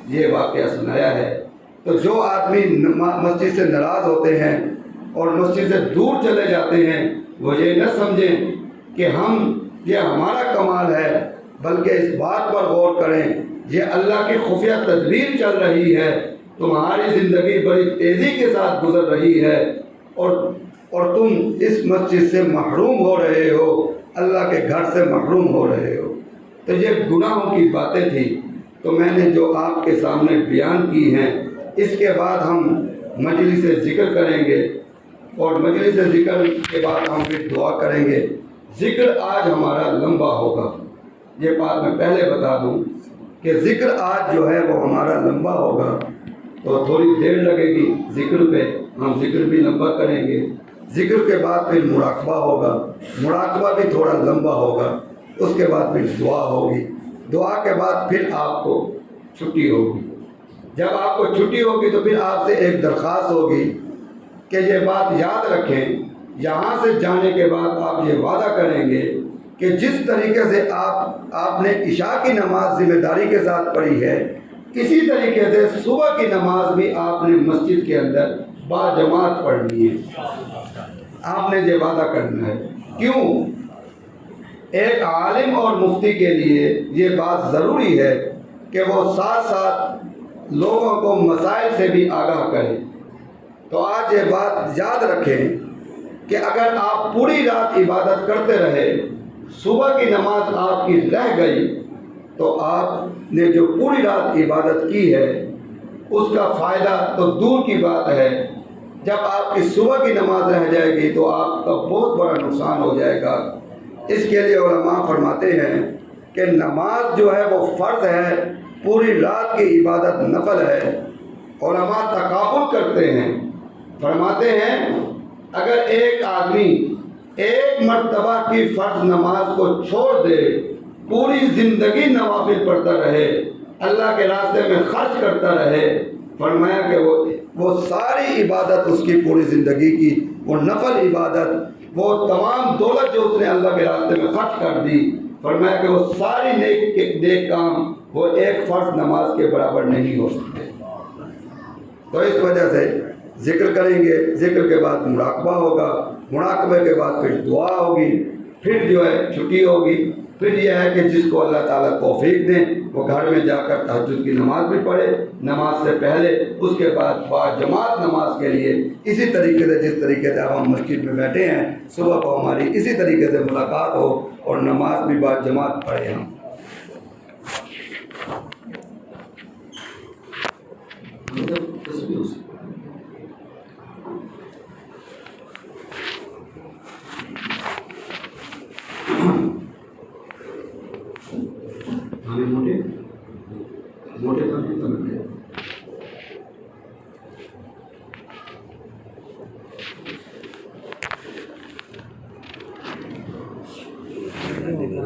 [SPEAKER 1] یہ واقعہ سنایا ہے۔ تو جو آدمی مسجد سے ناراض ہوتے ہیں اور مسجد سے دور چلے جاتے ہیں، وہ یہ نہ سمجھیں کہ یہ ہمارا کمال ہے، بلکہ اس بات پر غور کریں یہ اللہ کی خفیہ تدبیر چل رہی ہے۔ تمہاری زندگی بڑی تیزی کے ساتھ گزر رہی ہے اور تم اس مسجد سے محروم ہو رہے ہو، اللہ کے گھر سے محروم ہو رہے ہو۔ تو یہ گناہوں کی باتیں تھیں، تو میں نے جو آپ کے سامنے بیان کی ہیں، اس کے بعد ہم مجلس ذکر کریں گے اور مجلس ذکر کے بعد ہم پھر دعا کریں گے۔ ذکر آج ہمارا لمبا ہوگا، یہ بات میں پہلے بتا دوں کہ ذکر آج جو ہے وہ ہمارا لمبا ہوگا، تو تھوڑی دیر لگے گی ذکر پہ، ہم ذکر بھی لمبا کریں گے۔ ذکر کے بعد پھر مراقبہ ہوگا، مراقبہ بھی تھوڑا لمبا ہوگا، اس کے بعد پھر دعا ہوگی، دعا کے بعد پھر آپ کو چھٹی ہوگی۔ جب آپ کو چھٹی ہوگی تو پھر آپ سے ایک درخواست ہوگی کہ یہ بات یاد رکھیں، یہاں سے جانے کے بعد آپ یہ وعدہ کریں گے کہ جس طریقے سے آپ نے عشاء کی نماز ذمہ داری کے ساتھ پڑھی ہے، اسی طریقے سے صبح کی نماز بھی آپ نے مسجد کے اندر باجماعت پڑھنی ہے۔ آپ نے یہ وعدہ کرنا ہے۔ کیوں؟ ایک عالم اور مفتی کے لیے یہ بات ضروری ہے کہ وہ ساتھ ساتھ لوگوں کو مسائل سے بھی آگاہ کریں۔ تو آج یہ بات یاد رکھیں کہ اگر آپ پوری رات عبادت کرتے رہے، صبح کی نماز آپ کی رہ گئی، تو آپ نے جو پوری رات عبادت کی ہے اس کا فائدہ تو دور کی بات ہے، جب آپ کی صبح کی نماز رہ جائے گی تو آپ کا بہت بڑا نقصان ہو جائے گا۔ اس کے لیے علماء فرماتے ہیں کہ نماز جو ہے وہ فرض ہے، پوری رات کی عبادت نفل ہے۔ علماء تقابل کرتے ہیں، فرماتے ہیں اگر ایک آدمی ایک مرتبہ کی فرض نماز کو چھوڑ دے، پوری زندگی نوافل پڑھتا رہے، اللہ کے راستے میں خرچ کرتا رہے، فرمایا کہ وہ ساری عبادت اس کی پوری زندگی کی، وہ نفل عبادت، وہ تمام دولت جو اس نے اللہ کے راستے میں خرچ کر دی، فرمایا کہ وہ ساری نیک کام وہ ایک فرض نماز کے برابر نہیں ہو سکتے۔ تو اس وجہ سے ذکر کریں گے، ذکر کے بعد مراقبہ ہوگا، مراقبے کے بعد پھر دعا ہوگی، پھر جو ہے چھٹی ہوگی۔ پھر یہ ہے کہ جس کو اللہ تعالیٰ توفیق دیں وہ گھر میں جا کر تہجد کی نماز بھی پڑھے، نماز سے پہلے، اس کے بعد باجماعت نماز کے لیے اسی طریقے سے جس طریقے سے ہم مسجد میں بیٹھے ہیں، صبح کو ہماری اسی طریقے سے ملاقات ہو اور نماز بھی باجماعت پڑھیں ہم۔ موٹے کام کتنا لگتے ہیں؟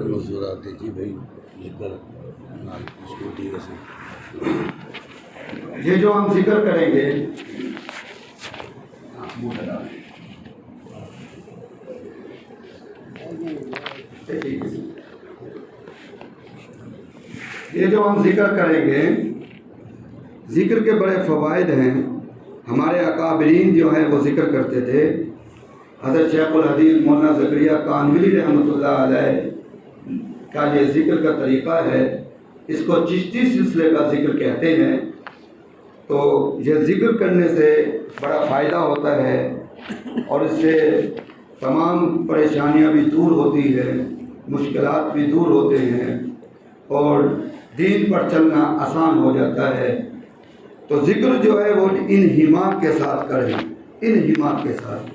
[SPEAKER 2] مزدورات دیکھیے بھائی ذکر اسکوٹی سے
[SPEAKER 1] یہ جو ہم ذکر کریں گے، یہ جو ہم ذکر کریں گے، ذکر کے بڑے فوائد ہیں۔ ہمارے اکابرین جو ہیں وہ ذکر کرتے تھے۔ حضرت شیخ الحدیث مولانا زکریا کانوری رحمۃ اللہ علیہ کا یہ ذکر کا طریقہ ہے، اس کو چشتی سلسلے کا ذکر کہتے ہیں۔ تو یہ ذکر کرنے سے بڑا فائدہ ہوتا ہے اور اس سے تمام پریشانیاں بھی دور ہوتی ہیں، مشکلات بھی دور ہوتے ہیں اور دین پر چلنا آسان ہو جاتا ہے۔ تو ذکر جو ہے وہ انہمام کے ساتھ کریں، انہمام کے ساتھ۔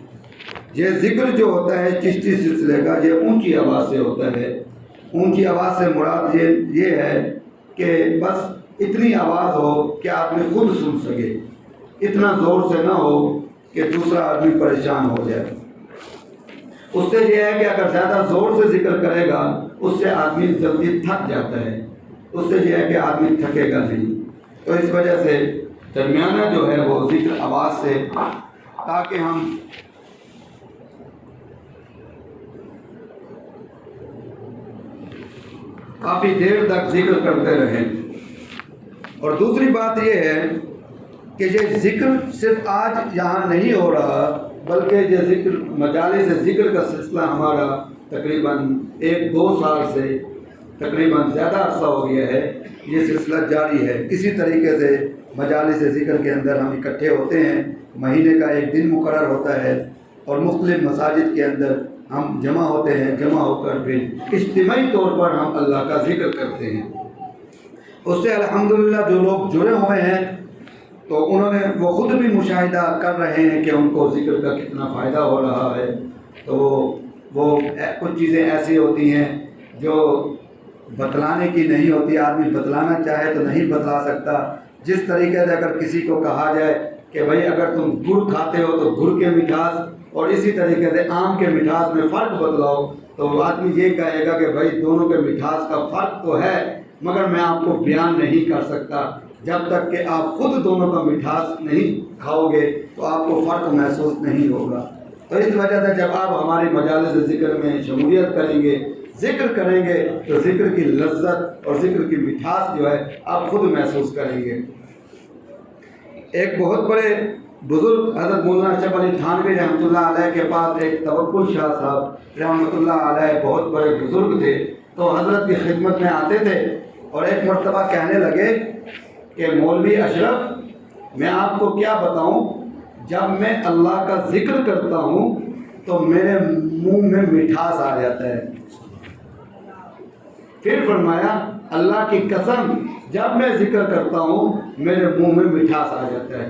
[SPEAKER 1] یہ ذکر جو ہوتا ہے چشتی سلسلے کا، یہ اونچی آواز سے ہوتا ہے۔ اونچی آواز سے مراد یہ ہے کہ بس اتنی آواز ہو کہ آدمی خود سن سکے، اتنا زور سے نہ ہو کہ دوسرا آدمی پریشان ہو جائے۔ اس سے یہ ہے کہ اگر زیادہ زور سے ذکر کرے گا اس سے آدمی جلدی تھک جاتا ہے، اس سے یہ ہے کہ آدمی تھکے گا نہیں۔ تو اس وجہ سے درمیانہ جو ہے وہ ذکر آواز سے، تاکہ ہم کافی دیر تک ذکر کرتے رہیں۔ اور دوسری بات یہ ہے کہ یہ ذکر صرف آج یہاں نہیں ہو رہا، بلکہ یہ ذکر مجالس ذکر کا سلسلہ ہمارا تقریباً 1-2 سال سے تقریباً زیادہ عرصہ ہو گیا ہے، یہ سلسلہ جاری ہے۔ اسی طریقے سے مجالس ذکر کے اندر ہم اکٹھے ہوتے ہیں، مہینے کا ایک دن مقرر ہوتا ہے اور مختلف مساجد کے اندر ہم جمع ہوتے ہیں، جمع ہو کر پھر اجتماعی طور پر ہم اللہ کا ذکر کرتے ہیں۔ اس سے الحمدللہ جو لوگ جڑے ہوئے ہیں تو انہوں نے وہ خود بھی مشاہدہ کر رہے ہیں کہ ان کو ذکر کا کتنا فائدہ ہو رہا ہے۔ تو وہ کچھ چیزیں ایسی ہوتی ہیں جو بتلانے کی نہیں ہوتی، آدمی بتلانا چاہے تو نہیں بتلا سکتا۔ جس طریقے سے اگر کسی کو کہا جائے کہ بھائی اگر تم گڑ کھاتے ہو تو گڑ کے مٹھاس اور اسی طریقے سے آم کے مٹھاس میں فرق بتلاؤ، تو آدمی یہ کہے گا کہ بھائی دونوں کے مٹھاس کا فرق تو ہے مگر میں آپ کو بیان نہیں کر سکتا۔ جب تک کہ آپ خود دونوں کا مٹھاس نہیں کھاؤ گے تو آپ کو فرق محسوس نہیں ہوگا۔ تو اس وجہ سے جب آپ ہماری مجالس ذکر میں شمولیت کریں گے، ذکر کریں گے، تو ذکر کی لذت اور ذکر کی مٹھاس جو ہے آپ خود محسوس کریں گے۔ ایک بہت بڑے بزرگ حضرت مولانا اشرف علی تھانوی رحمۃ اللہ علیہ کے پاس ایک توکل شاہ صاحب رحمۃ اللہ علیہ بہت بڑے بزرگ تھے، تو حضرت کی خدمت میں آتے تھے اور ایک مرتبہ کہنے لگے کہ مولوی اشرف میں آپ کو کیا بتاؤں، جب میں اللہ کا ذکر کرتا ہوں تو میرے منہ میں مٹھاس آ جاتا ہے۔ پھر فرمایا اللہ کی قسم جب میں ذکر کرتا ہوں میرے منہ میں مٹھاس آ جاتا ہے۔